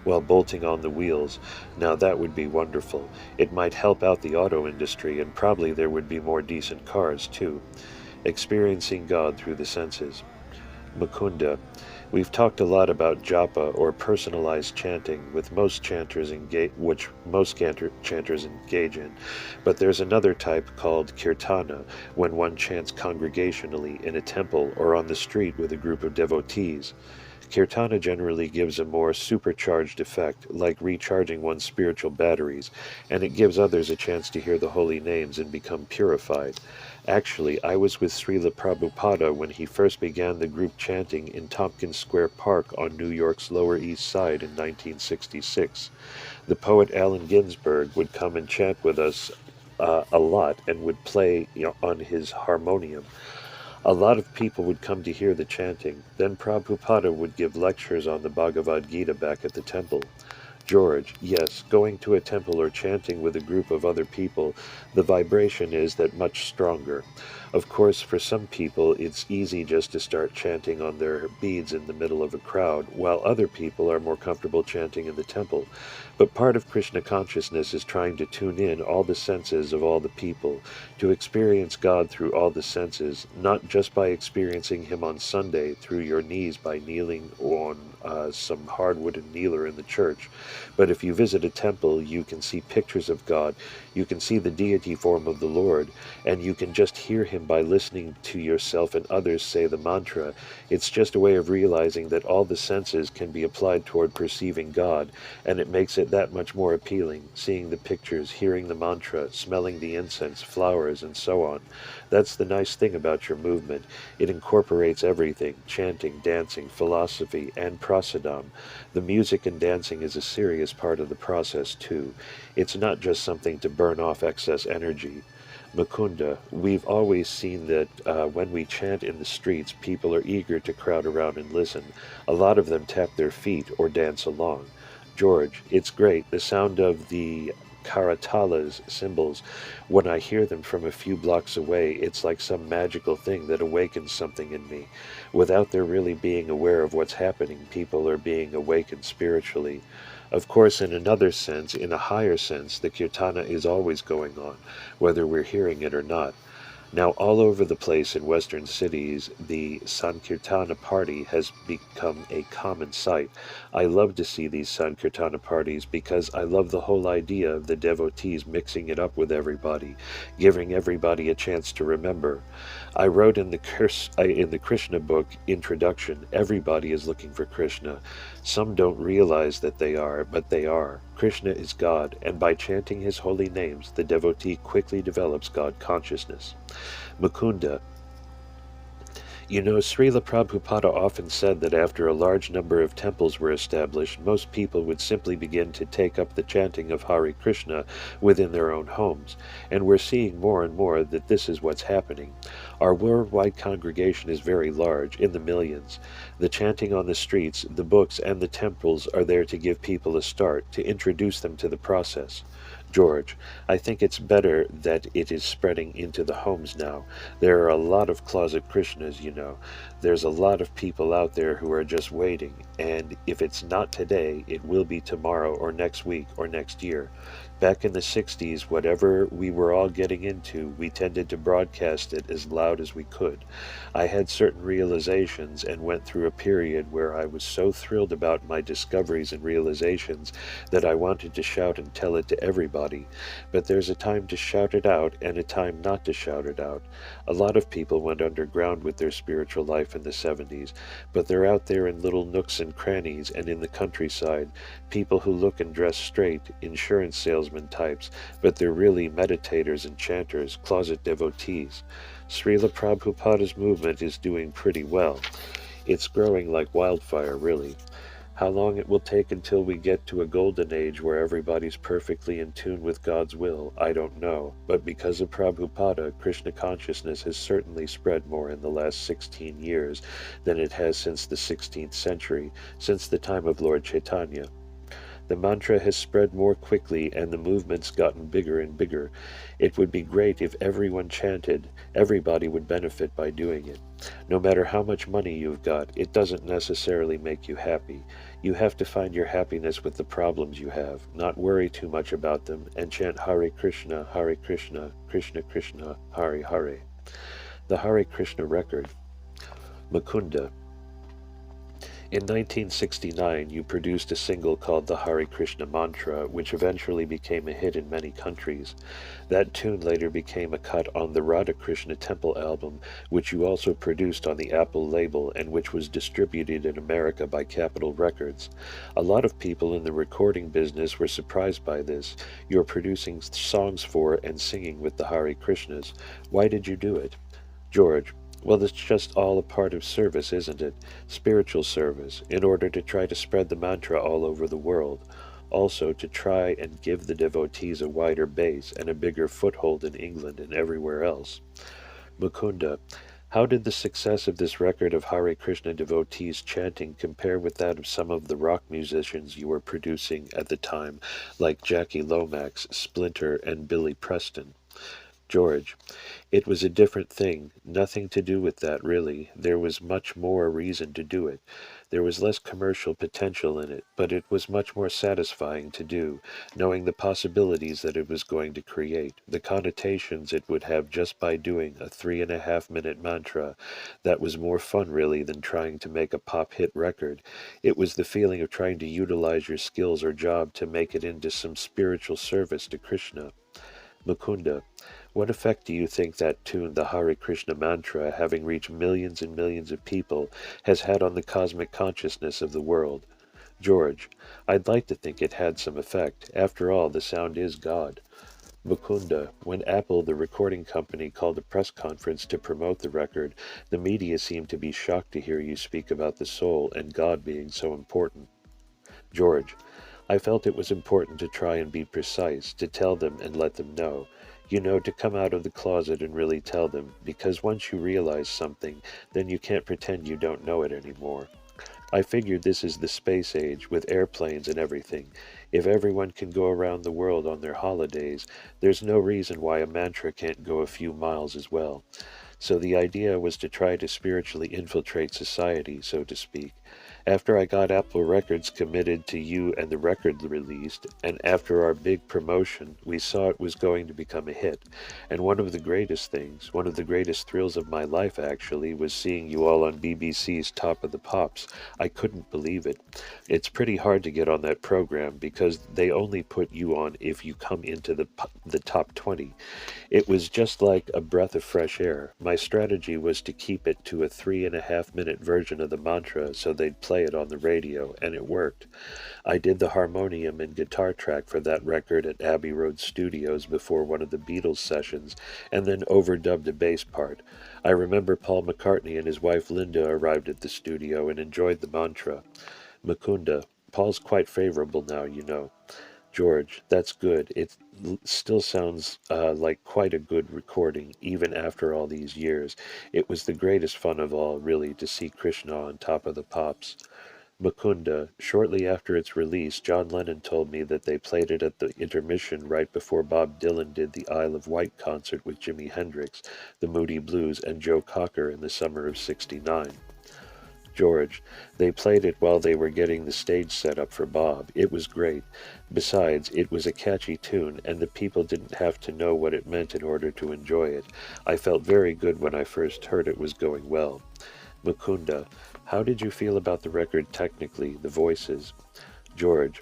while bolting on the wheels. Now that would be wonderful. It might help out the auto industry, and probably there would be more decent cars, too. experiencing God through the senses. Mukunda, we've talked a lot about japa or personalized chanting, which most chanters engage in, but there's another type called kirtana, when one chants congregationally in a temple or on the street with a group of devotees. Kirtana generally gives a more supercharged effect, like recharging one's spiritual batteries, and it gives others a chance to hear the holy names and become purified. Actually, I was with Srila Prabhupada when he first began the group chanting in Tompkins Square Park on New York's Lower East Side in 1966. The poet Allen Ginsberg would come and chant with us a lot and would play on his harmonium. A lot of people would come to hear the chanting. Then Prabhupada would give lectures on the Bhagavad Gita back at the temple. George, yes, going to a temple or chanting with a group of other people, the vibration is that much stronger. Of course, for some people, it's easy just to start chanting on their beads in the middle of a crowd, while other people are more comfortable chanting in the temple. But part of Krishna consciousness is trying to tune in all the senses of all the people, to experience God through all the senses, not just by experiencing Him on Sunday through your knees by kneeling on some hard-wooden kneeler in the church. But if you visit a temple, you can see pictures of God, you can see the deity form of the Lord, and you can just hear Him by listening to yourself and others say the mantra. It's just a way of realizing that all the senses can be applied toward perceiving God, and it makes it that much more appealing, seeing the pictures, hearing the mantra, smelling the incense, flowers, and so on. That's the nice thing about your movement. It incorporates everything, chanting, dancing, philosophy, and prasadam. The music and dancing is a serious part of the process, too. It's not just something to burn off excess energy. Mukunda, we've always seen that when we chant in the streets, people are eager to crowd around and listen. A lot of them tap their feet or dance along. George, it's great. The sound of the karatalas, cymbals, when I hear them from a few blocks away, it's like some magical thing that awakens something in me. Without their really being aware of what's happening, people are being awakened spiritually. Of course, in another sense, in a higher sense, the kirtana is always going on, whether we're hearing it or not. Now, all over the place in Western cities, the Sankirtana party has become a common sight. I love to see these Sankirtana parties because I love the whole idea of the devotees mixing it up with everybody, giving everybody a chance to remember. I wrote in the Krishna book, Introduction, everybody is looking for Krishna. Some don't realize that they are, but they are. Krishna is God, and by chanting His holy names, the devotee quickly develops God consciousness. Mukunda, you know, Srila Prabhupada often said that after a large number of temples were established, most people would simply begin to take up the chanting of Hare Krishna within their own homes, and we're seeing more and more that this is what's happening. Our worldwide congregation is very large, in the millions. The chanting on the streets, the books, and the temples are there to give people a start, to introduce them to the process. George, I think it's better that it is spreading into the homes now. There are a lot of closet Krishnas, you know. There's a lot of people out there who are just waiting, and if it's not today, it will be tomorrow or next week or next year. Back in the 60s, whatever we were all getting into, we tended to broadcast it as loud as we could. I had certain realizations and went through a period where I was so thrilled about my discoveries and realizations that I wanted to shout and tell it to everybody. But there's a time to shout it out and a time not to shout it out. A lot of people went underground with their spiritual life in the 70s, but they're out there in little nooks and crannies and in the countryside, people who look and dress straight, insurance salesmen types, but they're really meditators and chanters, closet devotees. Srila Prabhupada's movement is doing pretty well. It's growing like wildfire, really. How long it will take until we get to a golden age where everybody's perfectly in tune with God's will, I don't know, but because of Prabhupada, Krishna consciousness has certainly spread more in the last 16 years than it has since the 16th century, since the time of Lord Chaitanya. The mantra has spread more quickly and the movement's gotten bigger and bigger. It would be great if everyone chanted. Everybody would benefit by doing it. No matter how much money you've got, it doesn't necessarily make you happy. You have to find your happiness with the problems you have, not worry too much about them, and chant Hare Krishna, Krishna Krishna, Hare Hare. The Hare Krishna record. Mukunda. In 1969, you produced a single called the Hare Krishna Mantra, which eventually became a hit in many countries. That tune later became a cut on the Radha Krishna Temple album, which you also produced on the Apple label and which was distributed in America by Capitol Records. A lot of people in the recording business were surprised by this. You're producing songs for and singing with the Hare Krishnas. Why did you do it? George. Well, it's just all a part of service, isn't it? Spiritual service, in order to try to spread the mantra all over the world. Also, to try and give the devotees a wider base and a bigger foothold in England and everywhere else. Mukunda. How did the success of this record of Hare Krishna devotees chanting compare with that of some of the rock musicians you were producing at the time, like Jackie Lomax, Splinter, and Billy Preston? George. It was a different thing, nothing to do with that really. There was much more reason to do it. There was less commercial potential in it, but it was much more satisfying to do, knowing the possibilities that it was going to create, the connotations it would have just by doing a 3.5-minute mantra. That was more fun really than trying to make a pop hit record. It was the feeling of trying to utilize your skills or job to make it into some spiritual service to Krishna. Mukunda. What effect do you think that tune, the Hare Krishna mantra, having reached millions and millions of people, has had on the cosmic consciousness of the world? George. I'd like to think it had some effect. After all, the sound is God. Mukunda. When Apple, the recording company, called a press conference to promote the record, the media seemed to be shocked to hear you speak about the soul and God being so important. George. I felt it was important to try and be precise, to tell them and let them know. You know, to come out of the closet and really tell them, because once you realize something, then you can't pretend you don't know it anymore. I figured this is the space age, with airplanes and everything. If everyone can go around the world on their holidays, there's no reason why a mantra can't go a few miles as well. So the idea was to try to spiritually infiltrate society, so to speak. After I got Apple Records committed to you and the record released, and after our big promotion, we saw it was going to become a hit. And one of the greatest things, one of the greatest thrills of my life actually, was seeing you all on BBC's Top of the Pops. I couldn't believe it. It's pretty hard to get on that program because they only put you on if you come into the top 20. It was just like a breath of fresh air. My strategy was to keep it to a 3.5-minute version of the mantra so they'd play it on the radio, and it worked. I did the harmonium and guitar track for that record at Abbey Road Studios before one of the Beatles sessions, and then overdubbed a bass part. I remember Paul McCartney and his wife Linda arrived at the studio and enjoyed the mantra. Mukunda. Paul's quite favorable now, you know. George, that's good. It still sounds like quite a good recording, even after all these years. It was the greatest fun of all, really, to see Krishna on Top of the Pops. Mukunda, shortly after its release, John Lennon told me that they played it at the intermission right before Bob Dylan did the Isle of Wight concert with Jimi Hendrix, the Moody Blues, and Joe Cocker in the summer of '69. George, they played it while they were getting the stage set up for Bob. It was great. Besides, it was a catchy tune, and the people didn't have to know what it meant in order to enjoy it. I felt very good when I first heard it was going well. Mukunda, how did you feel about the record technically, the voices? George,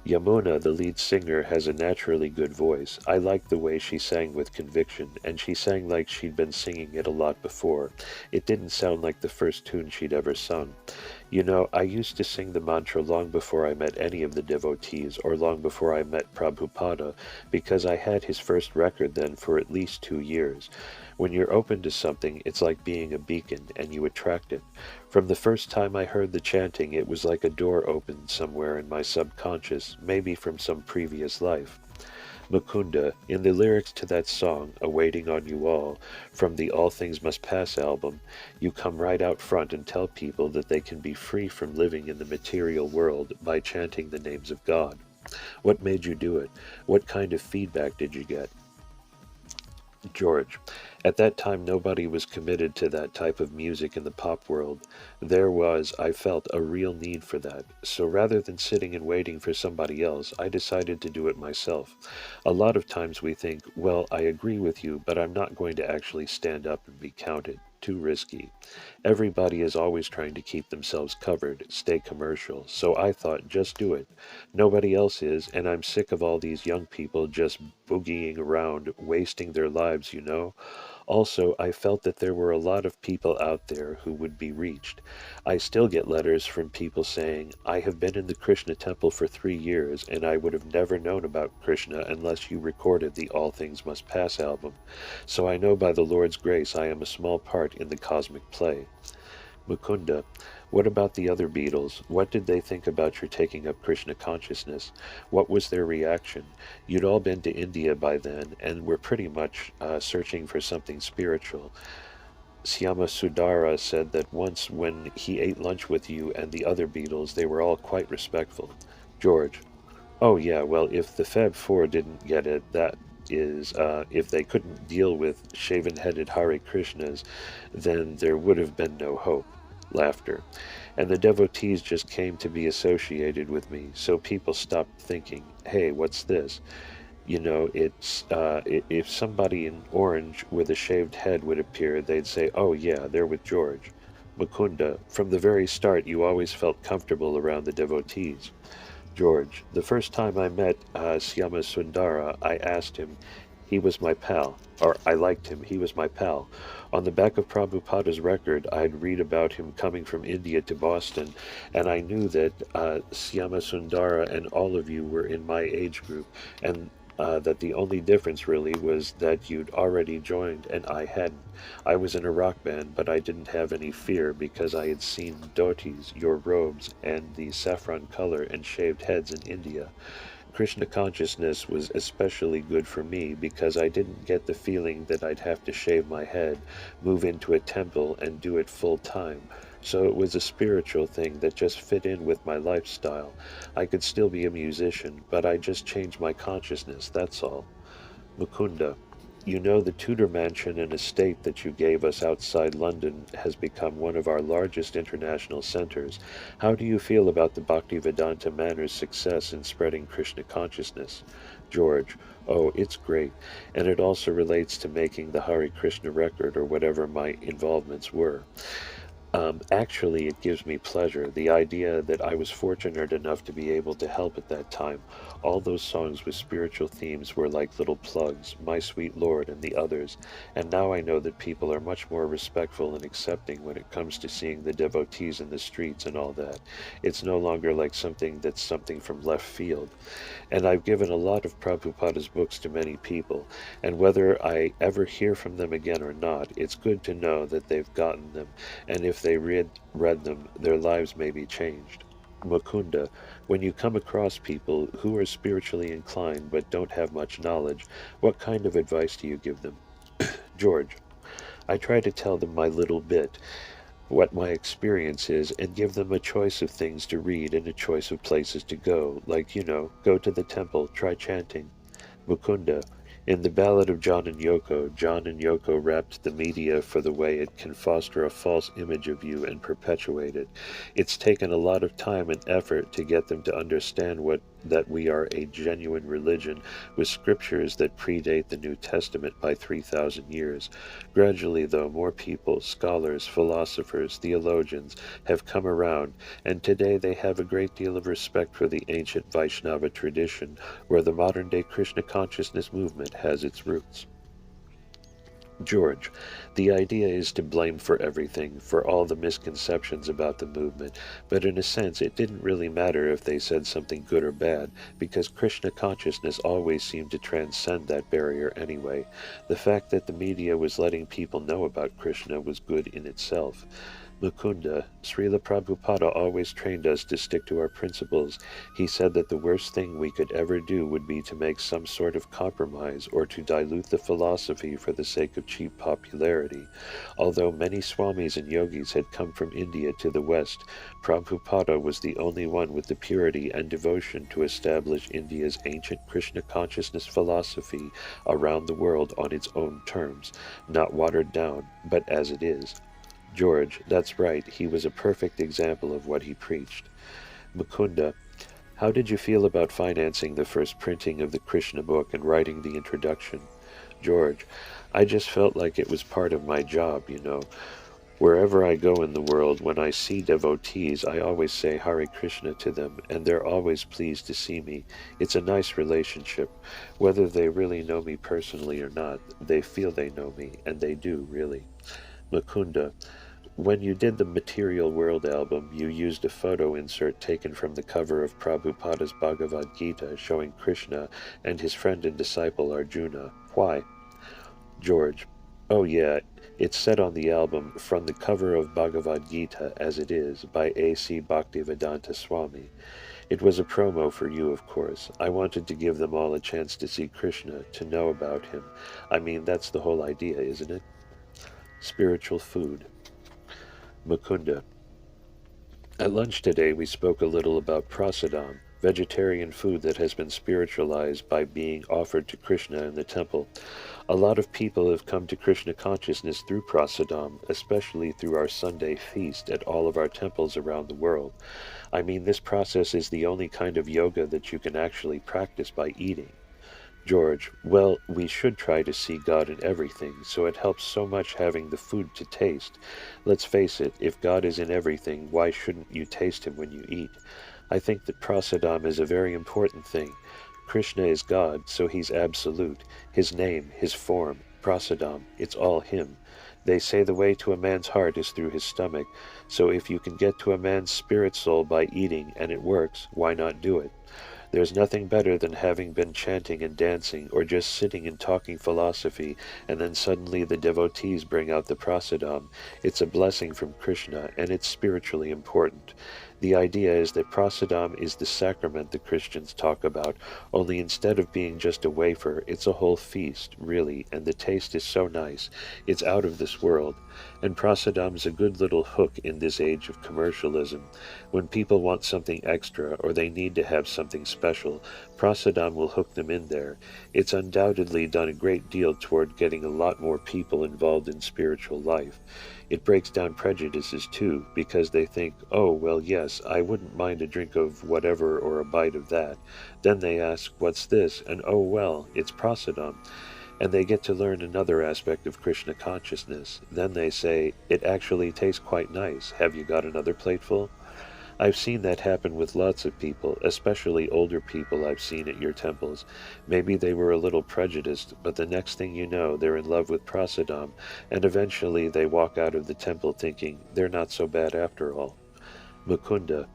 Yamuna, the lead singer, has a naturally good voice. I liked the way she sang with conviction, and she sang like she'd been singing it a lot before. It didn't sound like the first tune she'd ever sung. You know, I used to sing the mantra long before I met any of the devotees, or long before I met Prabhupada, because I had his first record then for at least 2 years. When you're open to something, it's like being a beacon, and you attract it. From the first time I heard the chanting, it was like a door opened somewhere in my subconscious, maybe from some previous life. Mukunda, in the lyrics to that song, Awaiting on You All, from the All Things Must Pass album, you come right out front and tell people that they can be free from living in the material world by chanting the names of God. What made you do it? What kind of feedback did you get? George. At that time, nobody was committed to that type of music in the pop world. There was, I felt, a real need for that. So rather than sitting and waiting for somebody else, I decided to do it myself. A lot of times we think, well, I agree with you, but I'm not going to actually stand up and be counted. Too risky. Everybody is always trying to keep themselves covered, stay commercial, so I thought, just do it. Nobody else is, and I'm sick of all these young people just boogieing around, wasting their lives, you know? Also, I felt that there were a lot of people out there who would be reached. I still get letters from people saying, I have been in the Krishna temple for 3 years, and I would have never known about Krishna unless you recorded the All Things Must Pass album. So I know by the Lord's grace I am a small part in the cosmic play. Mukunda, what about the other Beatles? What did they think about your taking up Krishna consciousness? What was their reaction? You'd all been to India by then, and were pretty much searching for something spiritual. Syama Sudara said that once when he ate lunch with you and the other Beatles, they were all quite respectful. George, oh yeah, well, if the Fab Four didn't get it, that is, if they couldn't deal with shaven-headed Hare Krishnas, then there would have been no hope. Laughter. And the devotees just came to be associated with me, so people stopped thinking, hey, what's this? You know, if somebody in orange with a shaved head would appear, they'd say, oh yeah, they're with George. Mukunda, from the very start, you always felt comfortable around the devotees. George, the first time I met Syama Sundara, I asked him. He was my pal. Or I liked him. He was my pal. On the back of Prabhupada's record, I'd read about him coming from India to Boston, and I knew that Syama Sundara and all of you were in my age group, and that the only difference really was that you'd already joined and I hadn't. I was in a rock band, but I didn't have any fear because I had seen dhotis, your robes, and the saffron color and shaved heads in India. Krishna consciousness was especially good for me because I didn't get the feeling that I'd have to shave my head, move into a temple, and do it full time. So it was a spiritual thing that just fit in with my lifestyle. I could still be a musician, but I just changed my consciousness, that's all. Mukunda, you know the Tudor mansion and estate that you gave us outside London has become one of our largest international centers. How do you feel about the Bhaktivedanta Manor's success in spreading Krishna consciousness? George, oh, it's great, and it also relates to making the Hare Krishna record or whatever my involvements were. Actually, it gives me pleasure. The idea that I was fortunate enough to be able to help at that time. All those songs with spiritual themes were like little plugs, My Sweet Lord and the others. And now I know that people are much more respectful and accepting when it comes to seeing the devotees in the streets and all that. It's no longer like something that's something from left field. And I've given a lot of Prabhupada's books to many people, and whether I ever hear from them again or not, it's good to know that they've gotten them, and if they read them, their lives may be changed. Mukunda, when you come across people who are spiritually inclined but don't have much knowledge, what kind of advice do you give them? George, I try to tell them my little bit, what my experience is, and give them a choice of things to read and a choice of places to go, like, go to the temple, try chanting. Mukunda, in the ballad of John and Yoko rapped the media for the way it can foster a false image of you and perpetuate it. It's taken a lot of time and effort to get them to understand that we are a genuine religion with scriptures that predate the New Testament by 3,000 years. Gradually, though, more people, scholars, philosophers, theologians, have come around, and today they have a great deal of respect for the ancient Vaishnava tradition, where the modern-day Krishna consciousness movement has its roots. George, the idea is to blame for everything, for all the misconceptions about the movement, but in a sense it didn't really matter if they said something good or bad, because Krishna consciousness always seemed to transcend that barrier anyway. The fact that the media was letting people know about Krishna was good in itself. Mukunda, Srila Prabhupada always trained us to stick to our principles. He said that the worst thing we could ever do would be to make some sort of compromise or to dilute the philosophy for the sake of cheap popularity. Although many swamis and yogis had come from India to the West, Prabhupada was the only one with the purity and devotion to establish India's ancient Krishna consciousness philosophy around the world on its own terms, not watered down, but as it is. George, that's right, he was a perfect example of what he preached. Mukunda, how did you feel about financing the first printing of the Krishna book and writing the introduction? George, I just felt like it was part of my job, you know. Wherever I go in the world, when I see devotees, I always say Hare Krishna to them, and they're always pleased to see me. It's a nice relationship. Whether they really know me personally or not, they feel they know me, and they do, really. Mukunda, when you did the Material World album, you used a photo insert taken from the cover of Prabhupada's Bhagavad Gita showing Krishna and his friend and disciple Arjuna. Why? George, oh yeah, it's said on the album, from the cover of Bhagavad Gita as it is, by A.C. Bhaktivedanta Swami. It was a promo for you, of course. I wanted to give them all a chance to see Krishna, to know about him. I mean, that's the whole idea, isn't it? Spiritual food. Mukunda. At lunch today we spoke a little about prasadam, vegetarian food that has been spiritualized by being offered to Krishna in the temple. A lot of people have come to Krishna consciousness through prasadam, especially through our Sunday feast at all of our temples around the world. I mean, this process is the only kind of yoga that you can actually practice by eating. George, well, we should try to see God in everything, so it helps so much having the food to taste. Let's face it, if God is in everything, why shouldn't you taste him when you eat? I think that prasadam is a very important thing. Krishna is God, so he's absolute. His name, his form, prasadam, it's all him. They say the way to a man's heart is through his stomach, so if you can get to a man's spirit soul by eating and it works, why not do it? There's nothing better than having been chanting and dancing, or just sitting and talking philosophy, and then suddenly the devotees bring out the prasadam. It's a blessing from Krishna, and it's spiritually important. The idea is that prasadam is the sacrament the Christians talk about, only instead of being just a wafer, it's a whole feast, really, and the taste is so nice. It's out of this world. And prasadam's a good little hook in this age of commercialism. When people want something extra, or they need to have something special, prasadam will hook them in there. It's undoubtedly done a great deal toward getting a lot more people involved in spiritual life. It breaks down prejudices too, because they think, oh, well, yes, I wouldn't mind a drink of whatever or a bite of that. Then they ask, what's this? And oh, well, it's prasadam. And they get to learn another aspect of Krishna consciousness. Then they say, it actually tastes quite nice. Have you got another plateful? I've seen that happen with lots of people, especially older people I've seen at your temples. Maybe they were a little prejudiced, but the next thing you know, they're in love with prasadam, and eventually they walk out of the temple thinking, they're not so bad after all. Mukunda,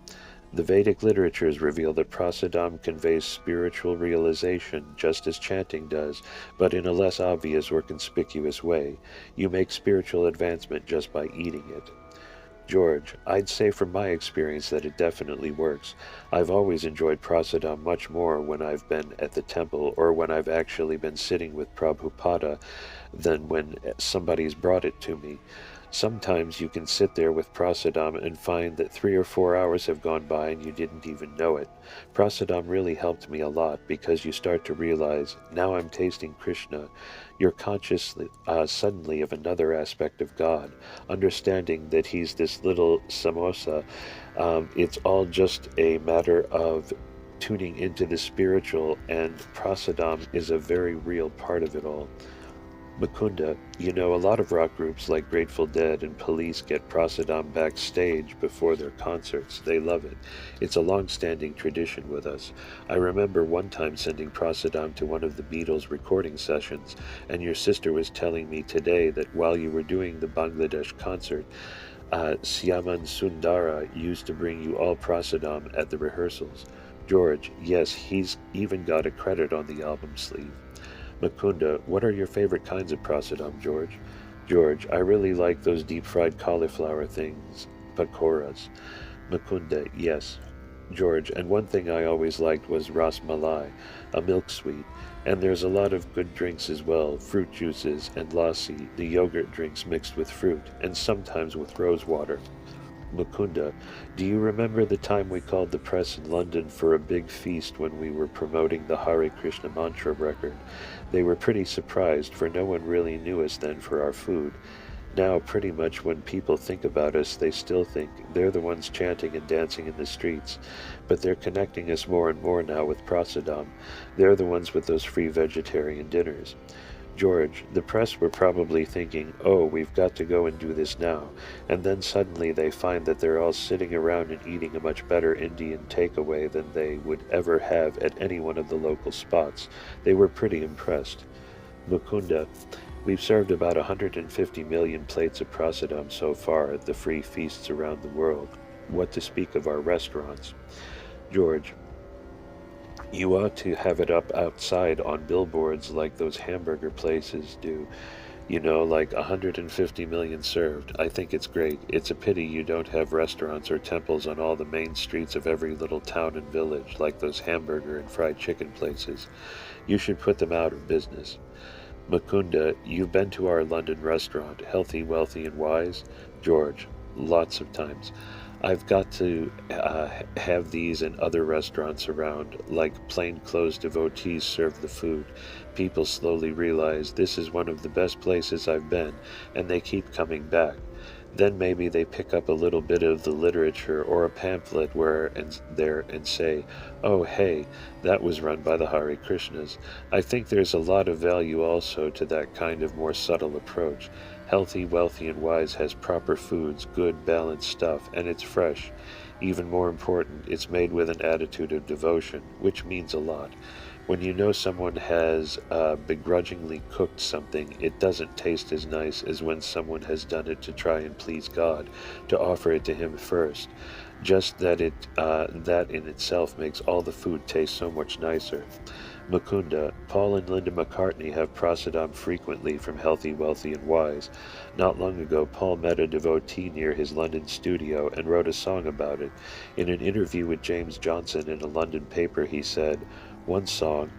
the Vedic literatures reveal that prasadam conveys spiritual realization, just as chanting does, but in a less obvious or conspicuous way. You make spiritual advancement just by eating it. George, I'd say from my experience that it definitely works. I've always enjoyed prasadam much more when I've been at the temple or when I've actually been sitting with Prabhupada than when somebody's brought it to me. Sometimes you can sit there with prasadam and find that 3 or 4 hours have gone by and you didn't even know it. Prasadam really helped me a lot because you start to realize, now I'm tasting Krishna. You're conscious suddenly of another aspect of God, understanding that he's this little samosa. It's all just a matter of tuning into the spiritual, and prasadam is a very real part of it all. Mukunda, you know, a lot of rock groups like Grateful Dead and Police get prasadam backstage before their concerts. They love it. It's a long-standing tradition with us. I remember one time sending prasadam to one of the Beatles recording sessions, and your sister was telling me today that while you were doing the Bangladesh concert, Syaman Sundara used to bring you all prasadam at the rehearsals. George, yes, he's even got a credit on the album sleeve. Mukunda, what are your favorite kinds of prasadam, George? George, I really like those deep-fried cauliflower things, pakoras. Mukunda, yes. George, and one thing I always liked was ras malai, a milk sweet. And there's a lot of good drinks as well, fruit juices and lassi, the yogurt drinks mixed with fruit, and sometimes with rose water. Mukunda, do you remember the time we called the press in London for a big feast when we were promoting the Hare Krishna mantra record? They were pretty surprised, for no one really knew us then for our food. Now, pretty much when people think about us, they still think they're the ones chanting and dancing in the streets. But they're connecting us more and more now with prasadam. They're the ones with those free vegetarian dinners. George, the press were probably thinking, oh, we've got to go and do this now. And then suddenly they find that they're all sitting around and eating a much better Indian takeaway than they would ever have at any one of the local spots. They were pretty impressed. Mukunda, we've served about 150 million plates of prasadam so far at the free feasts around the world. What to speak of our restaurants? George, you ought to have it up outside on billboards like those hamburger places do. You know, like 150 million served. I think it's great. It's a pity you don't have restaurants or temples on all the main streets of every little town and village like those hamburger and fried chicken places. You should put them out of business. Mukunda, you've been to our London restaurant, Healthy, Wealthy, and Wise? George, lots of times. I've got to have these in other restaurants around, like plainclothes devotees serve the food. People slowly realize this is one of the best places I've been, and they keep coming back. Then maybe they pick up a little bit of the literature or a pamphlet where and there and say, oh hey, that was run by the Hare Krishnas. I think there's a lot of value also to that kind of more subtle approach. Healthy, Wealthy, and Wise has proper foods, good, balanced stuff, and it's fresh. Even more important, it's made with an attitude of devotion, which means a lot. When you know someone has begrudgingly cooked something, it doesn't taste as nice as when someone has done it to try and please God, to offer it to Him first. Just that that in itself makes all the food taste so much nicer. Mukunda, Paul and Linda McCartney have prasadam frequently from Healthy, Wealthy, and Wise. Not long ago, Paul met a devotee near his London studio and wrote a song about it. In an interview with James Johnson in a London paper, he said, one song,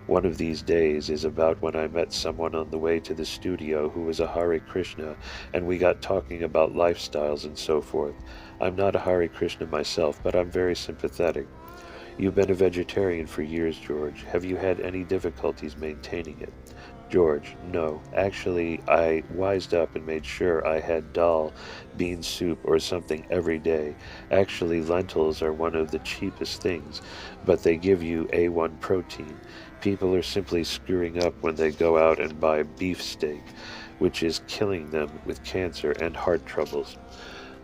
one of these days, is about when I met someone on the way to the studio who was a Hare Krishna, and we got talking about lifestyles and so forth. I'm not a Hare Krishna myself, but I'm very sympathetic. You've been a vegetarian for years, George. Have you had any difficulties maintaining it? George, no. Actually, I wised up and made sure I had dal, bean soup, or something every day. Actually, lentils are one of the cheapest things, but they give you A1 protein. People are simply screwing up when they go out and buy beefsteak, which is killing them with cancer and heart troubles.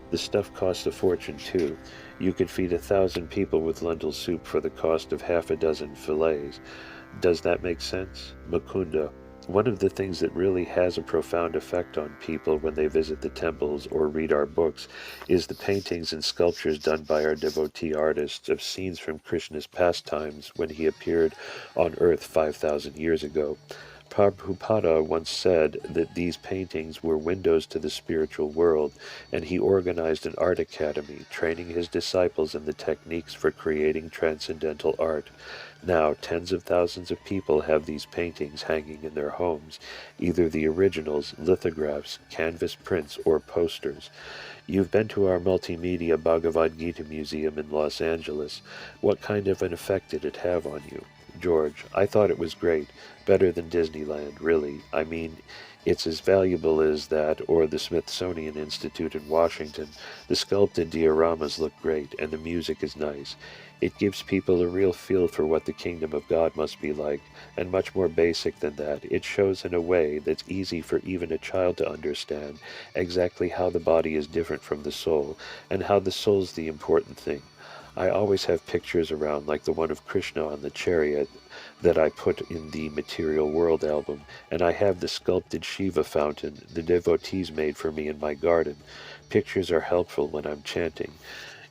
The stuff costs a fortune, too. You could feed 1,000 people with lentil soup for the cost of half a dozen fillets. Does that make sense? Mukunda, one of the things that really has a profound effect on people when they visit the temples or read our books is the paintings and sculptures done by our devotee artists of scenes from Krishna's pastimes when he appeared on earth 5,000 years ago. Prabhupada once said that these paintings were windows to the spiritual world, and he organized an art academy, training his disciples in the techniques for creating transcendental art. Now, tens of thousands of people have these paintings hanging in their homes, either the originals, lithographs, canvas prints, or posters. You've been to our multimedia Bhagavad Gita Museum in Los Angeles. What kind of an effect did it have on you? George, I thought it was great. Better than Disneyland, really. I mean, it's as valuable as that or the Smithsonian Institute in Washington. The sculpted dioramas look great, and the music is nice. It gives people a real feel for what the kingdom of God must be like, and much more basic than that, it shows in a way that's easy for even a child to understand exactly how the body is different from the soul, and how the soul's the important thing. I always have pictures around like the one of Krishna on the chariot that I put in the Material World album, and I have the sculpted Shiva fountain the devotees made for me in my garden. Pictures are helpful when I'm chanting.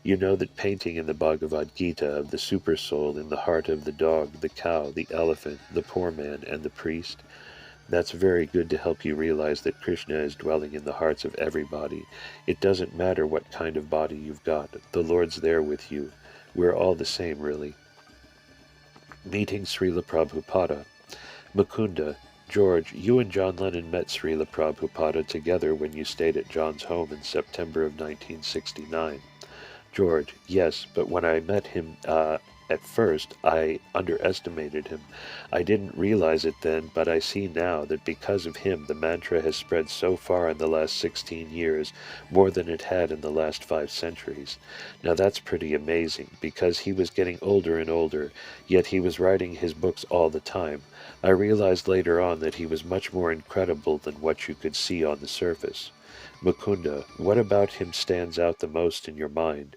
You know that painting in the Bhagavad Gita of the super soul in the heart of the dog, the cow, the elephant, the poor man, and the priest? That's very good to help you realize that Krishna is dwelling in the hearts of everybody. It doesn't matter what kind of body you've got. The Lord's there with you. We're all the same, really. Meeting Srila Prabhupada. Mukunda, George, you and John Lennon met Srila Prabhupada together when you stayed at John's home in September of 1969. George, yes, but when I met him at first, I underestimated him. I didn't realize it then, but I see now that because of him, the mantra has spread so far in the last 16 years, more than it had in the last 5 centuries. Now that's pretty amazing, because he was getting older and older, yet he was writing his books all the time. I realized later on that he was much more incredible than what you could see on the surface. Mukunda, what about him stands out the most in your mind?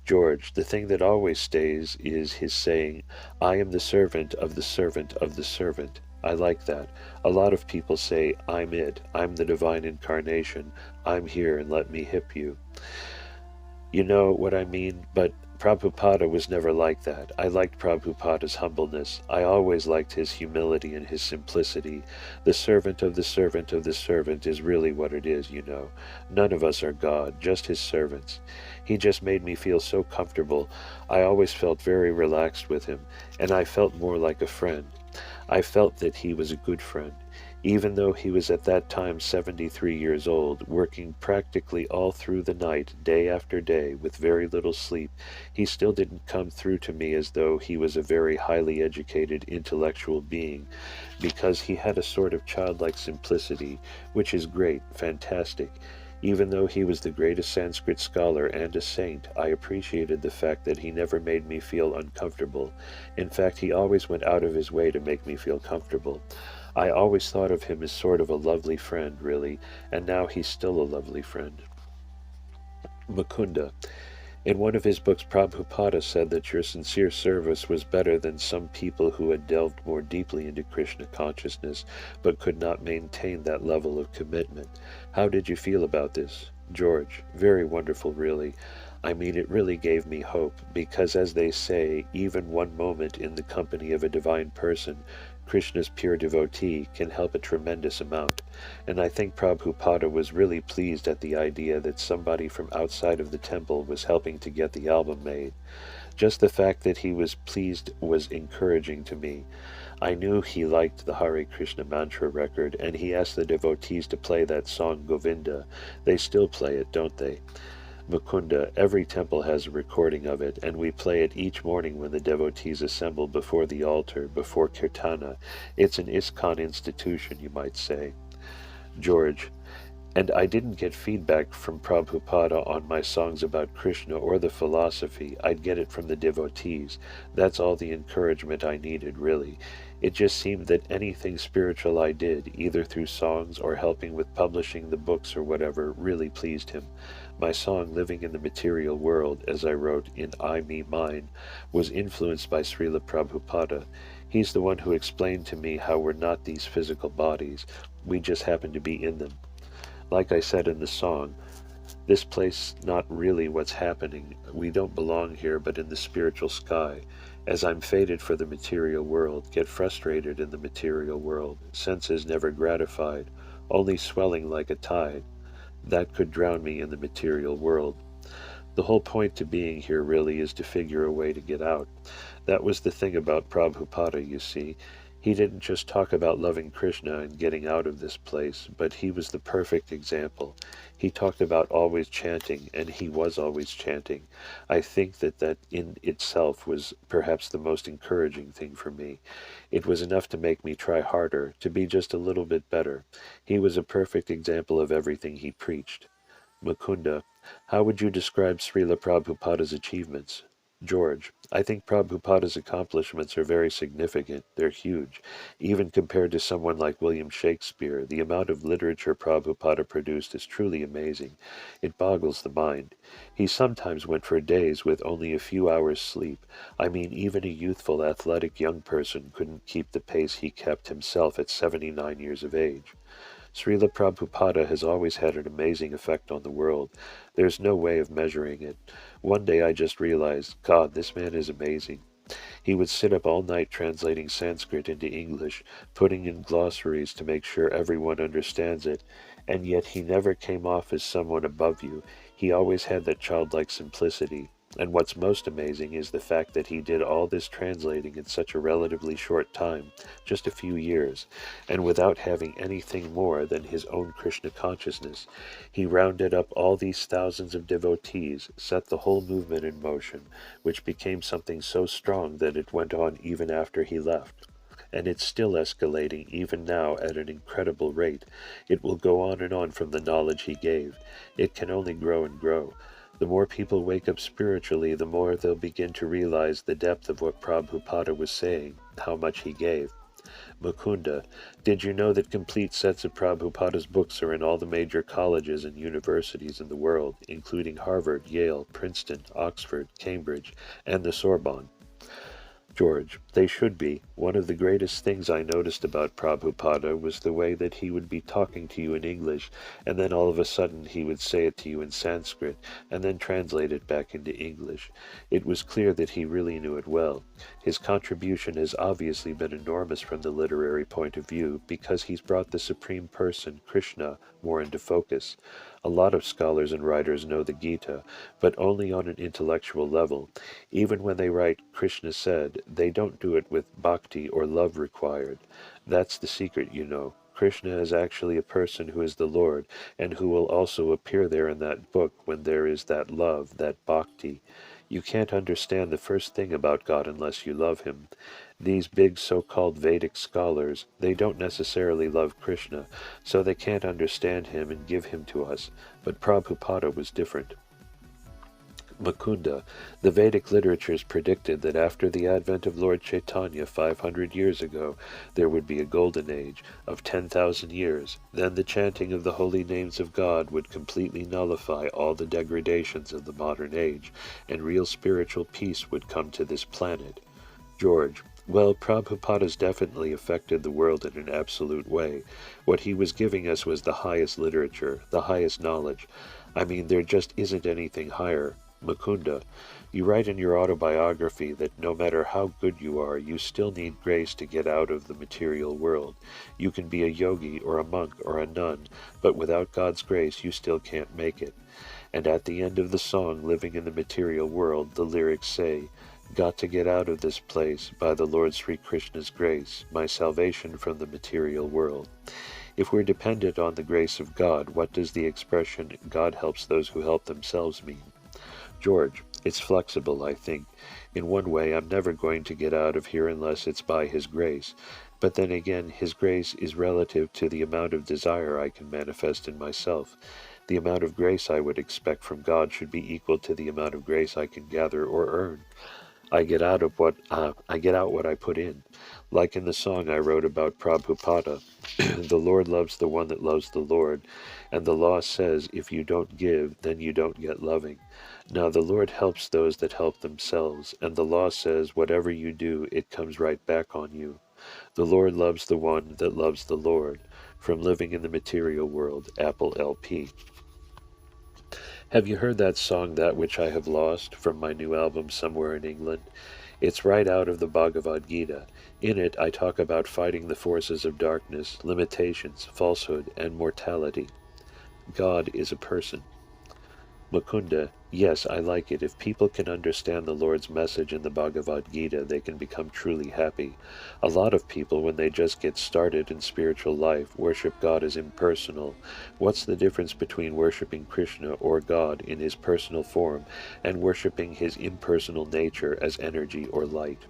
George, the thing that always stays is his saying, I am the servant of the servant of the servant. I like that. A lot of people say, I'm it, I'm the divine incarnation, I'm here and let me hip you. You know what I mean? But Prabhupada was never like that. I liked Prabhupada's humbleness. I always liked his humility and his simplicity. The servant of the servant of the servant is really what it is, you know. None of us are God, just his servants. He just made me feel so comfortable. I always felt very relaxed with him, and I felt more like a friend. I felt that he was a good friend. Even though he was at that time 73 years old, working practically all through the night, day after day, with very little sleep, he still didn't come through to me as though he was a very highly educated intellectual being, because he had a sort of childlike simplicity, which is great, fantastic. Even though he was the greatest Sanskrit scholar and a saint, I appreciated the fact that he never made me feel uncomfortable. In fact, he always went out of his way to make me feel comfortable. I always thought of him as sort of a lovely friend, really, and now he's still a lovely friend. Mukunda. In one of his books, Prabhupada said that your sincere service was better than some people who had delved more deeply into Krishna consciousness, but could not maintain that level of commitment. How did you feel about this? George, very wonderful, really. I mean, it really gave me hope, because as they say, even one moment in the company of a divine person, Krishna's pure devotee, can help a tremendous amount. And I think Prabhupada was really pleased at the idea that somebody from outside of the temple was helping to get the album made. Just the fact that he was pleased was encouraging to me. I knew he liked the Hare Krishna mantra record, and he asked the devotees to play that song Govinda. They still play it, don't they? Mukunda, every temple has a recording of it, and we play it each morning when the devotees assemble before the altar, before Kirtana. It's an ISKCON institution, you might say. George, and I didn't get feedback from Prabhupada on my songs about Krishna or the philosophy. I'd get it from the devotees. That's all the encouragement I needed, really. It just seemed that anything spiritual I did, either through songs or helping with publishing the books or whatever, really pleased him. My song, Living in the Material World, as I wrote in I, Me, Mine, was influenced by Srila Prabhupada. He's the one who explained to me how we're not these physical bodies. We just happen to be in them. Like I said in the song, this place not really what's happening. We don't belong here, but in the spiritual sky. As I'm fated for the material world, get frustrated in the material world, senses never gratified, only swelling like a tide. That could drown me in the material world. The whole point to being here really is to figure a way to get out. That was the thing about Prabhupada, you see. He didn't just talk about loving Krishna and getting out of this place, but he was the perfect example. He talked about always chanting, and he was always chanting. I think that in itself was perhaps the most encouraging thing for me. It was enough to make me try harder, to be just a little bit better. He was a perfect example of everything he preached. Mukunda, how would you describe Srila Prabhupada's achievements? George, I think Prabhupada's accomplishments are very significant. They're huge. Even compared to someone like William Shakespeare, the amount of literature Prabhupada produced is truly amazing. It boggles the mind. He sometimes went for days with only a few hours sleep. I mean, even a youthful, athletic young person couldn't keep the pace he kept himself at 79 years of age. Srila Prabhupada has always had an amazing effect on the world. There's no way of measuring it. One day I just realized, God, this man is amazing. He would sit up all night translating Sanskrit into English, putting in glossaries to make sure everyone understands it, and yet he never came off as someone above you. He always had that childlike simplicity. And what's most amazing is the fact that he did all this translating in such a relatively short time, just a few years, and without having anything more than his own Krishna consciousness. He rounded up all these thousands of devotees, set the whole movement in motion, which became something so strong that it went on even after he left. And it's still escalating even now at an incredible rate. It will go on and on from the knowledge he gave. It can only grow and grow. The more people wake up spiritually, the more they'll begin to realize the depth of what Prabhupada was saying, how much he gave. Mukunda, did you know that complete sets of Prabhupada's books are in all the major colleges and universities in the world, including Harvard, Yale, Princeton, Oxford, Cambridge, and the Sorbonne? George, they should be. One of the greatest things I noticed about Prabhupada was the way that he would be talking to you in English, and then all of a sudden he would say it to you in Sanskrit, and then translate it back into English. It was clear that he really knew it well. His contribution has obviously been enormous from the literary point of view, because he's brought the Supreme Person, Krishna, more into focus. A lot of scholars and writers know the Gita, but only on an intellectual level. Even when they write Krishna said, they don't do it with bhakti or love required. That's the secret, you know. Krishna is actually a person who is the Lord, and who will also appear there in that book when there is that love, that bhakti. You can't understand the first thing about God unless you love him. These big so-called Vedic scholars, they don't necessarily love Krishna, so they can't understand him and give him to us. But Prabhupada was different. Mukunda, the Vedic literatures predicted that after the advent of Lord Chaitanya 500 years ago, there would be a golden age of 10,000 years. Then the chanting of the holy names of God would completely nullify all the degradations of the modern age, and real spiritual peace would come to this planet. George, well, Prabhupada's definitely affected the world in an absolute way. What he was giving us was the highest literature, the highest knowledge. I mean, there just isn't anything higher. Mukunda, you write in your autobiography that no matter how good you are, you still need grace to get out of the material world. You can be a yogi or a monk or a nun, but without God's grace you still can't make it. And at the end of the song, Living in the Material World, the lyrics say, got to get out of this place by the Lord Sri Krishna's grace, my salvation from the material world. If we're dependent on the grace of God, what does the expression, God helps those who help themselves mean? George, it's flexible, I think. In one way, I'm never going to get out of here unless it's by his grace. But then again, his grace is relative to the amount of desire I can manifest in myself. The amount of grace I would expect from God should be equal to the amount of grace I can gather or earn. I get out what I put in. Like in the song I wrote about Prabhupada, the Lord loves the one that loves the Lord, and the law says if you don't give, then you don't get loving. Now the Lord helps those that help themselves, and the law says whatever you do, it comes right back on you. The Lord loves the one that loves the Lord. From Living in the Material World, Apple LP. Have you heard that song, That Which I Have Lost, from my new album Somewhere in England? It's right out of the Bhagavad Gita. In it, I talk about fighting the forces of darkness, limitations, falsehood, and mortality. God is a person. Mukunda, yes, I like it. If people can understand the Lord's message in the Bhagavad Gita, they can become truly happy. A lot of people, when they just get started in spiritual life, worship God as impersonal. What's the difference between worshiping Krishna or God in his personal form and worshiping his impersonal nature as energy or light?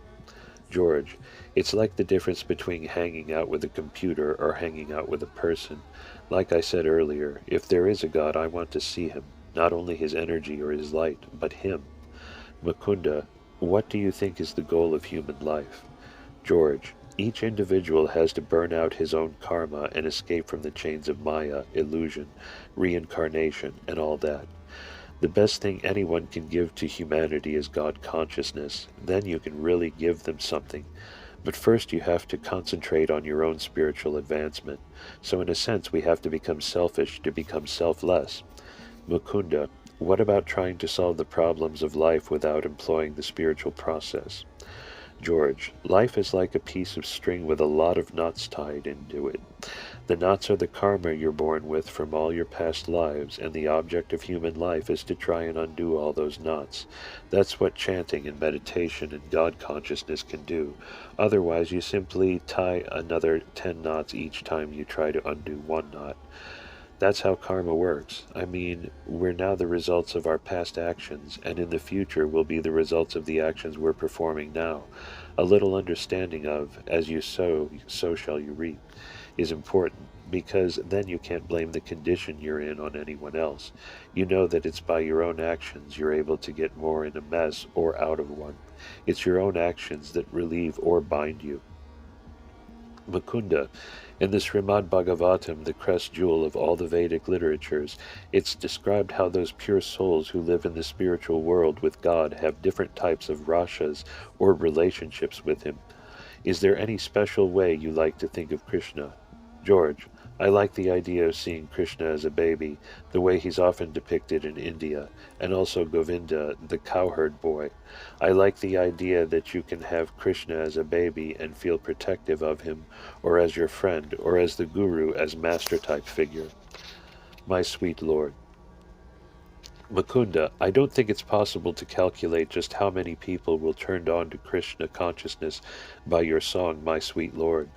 George, it's like the difference between hanging out with a computer or hanging out with a person. Like I said earlier, if there is a God, I want to see him. Not only his energy or his light, but him. Mukunda, what do you think is the goal of human life? George, each individual has to burn out his own karma and escape from the chains of Maya, illusion, reincarnation, and all that. The best thing anyone can give to humanity is God consciousness. Then you can really give them something. But first you have to concentrate on your own spiritual advancement. So in a sense we have to become selfish to become selfless. Mukunda, what about trying to solve the problems of life without employing the spiritual process? George, life is like a piece of string with a lot of knots tied into it. The knots are the karma you're born with from all your past lives, and the object of human life is to try and undo all those knots. That's what chanting and meditation and God consciousness can do. Otherwise, you simply tie another 10 knots each time you try to undo one knot. That's how karma works. I mean, we're now the results of our past actions, and in the future will be the results of the actions we're performing now. A little understanding of, as you sow, so shall you reap, is important, because then you can't blame the condition you're in on anyone else. You know that it's by your own actions you're able to get more in a mess or out of one. It's your own actions that relieve or bind you. Mukunda, in the Srimad Bhagavatam, the crest jewel of all the Vedic literatures, it's described how those pure souls who live in the spiritual world with God have different types of rashas, or relationships with Him. Is there any special way you like to think of Krishna? George, I like the idea of seeing Krishna as a baby, the way he's often depicted in India, and also Govinda, the cowherd boy. I like the idea that you can have Krishna as a baby and feel protective of him, or as your friend, or as the guru, as master-type figure. My sweet Lord. Mukunda, I don't think it's possible to calculate just how many people will turn on to Krishna consciousness by your song, My Sweet Lord.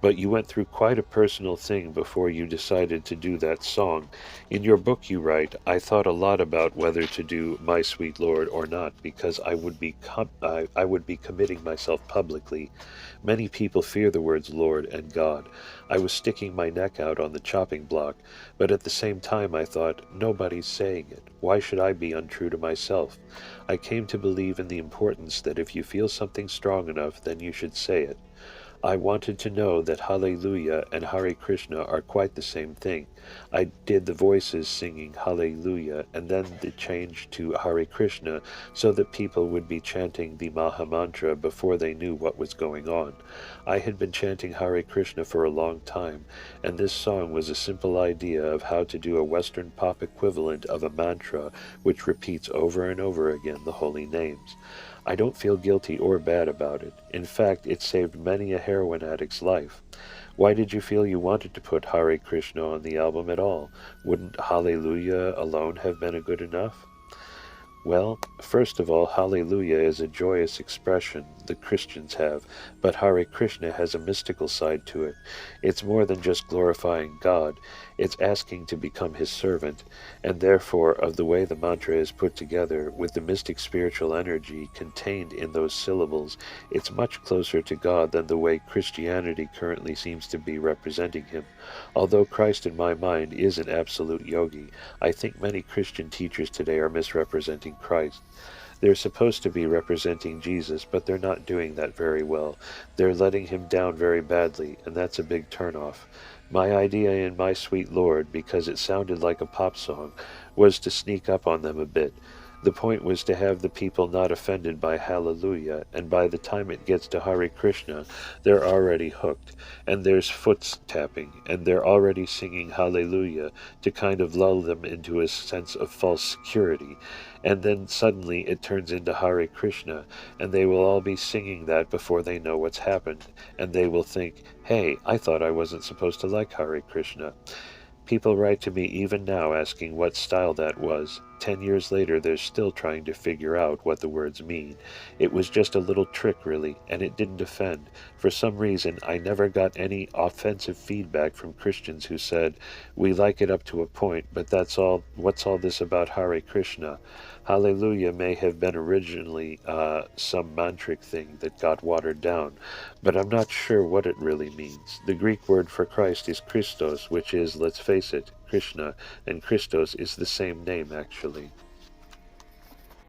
But you went through quite a personal thing before you decided to do that song. In your book you write, I thought a lot about whether to do My Sweet Lord or not, because I would be committing myself publicly. Many people fear the words Lord and God. I was sticking my neck out on the chopping block, but at the same time I thought, nobody's saying it. Why should I be untrue to myself? I came to believe in the importance that if you feel something strong enough, then you should say it. I wanted to know that Hallelujah and Hare Krishna are quite the same thing. I did the voices singing Hallelujah and then the change to Hare Krishna so that people would be chanting the Maha Mantra before they knew what was going on. I had been chanting Hare Krishna for a long time, and this song was a simple idea of how to do a Western pop equivalent of a mantra which repeats over and over again the holy names. I don't feel guilty or bad about it. In fact, it saved many a heroin addict's life. Why did you feel you wanted to put Hare Krishna on the album at all? Wouldn't Hallelujah alone have been good enough? Well, first of all, Hallelujah is a joyous expression the Christians have, but Hare Krishna has a mystical side to it. It's more than just glorifying God, it's asking to become His servant, and therefore of the way the mantra is put together, with the mystic spiritual energy contained in those syllables, it's much closer to God than the way Christianity currently seems to be representing Him. Although Christ in my mind is an absolute yogi, I think many Christian teachers today are misrepresenting Christ. They're supposed to be representing Jesus, but they're not doing that very well. They're letting Him down very badly, and that's a big turnoff. My idea in My Sweet Lord, because it sounded like a pop song, was to sneak up on them a bit. The point was to have the people not offended by Hallelujah, and by the time it gets to Hare Krishna, they're already hooked, and there's foot tapping, and they're already singing Hallelujah to kind of lull them into a sense of false security, and then suddenly it turns into Hare Krishna, and they will all be singing that before they know what's happened, and they will think, hey, I thought I wasn't supposed to like Hare Krishna. People write to me even now asking what style that was. 10 years later, they're still trying to figure out what the words mean. It was just a little trick, really, and it didn't offend. For some reason, I never got any offensive feedback from Christians who said, we like it up to a point, but that's all. What's all this about Hare Krishna? Hallelujah may have been originally some mantric thing that got watered down, but I'm not sure what it really means. The Greek word for Christ is Christos, which is, let's face it, Krishna, and Christos is the same name, actually.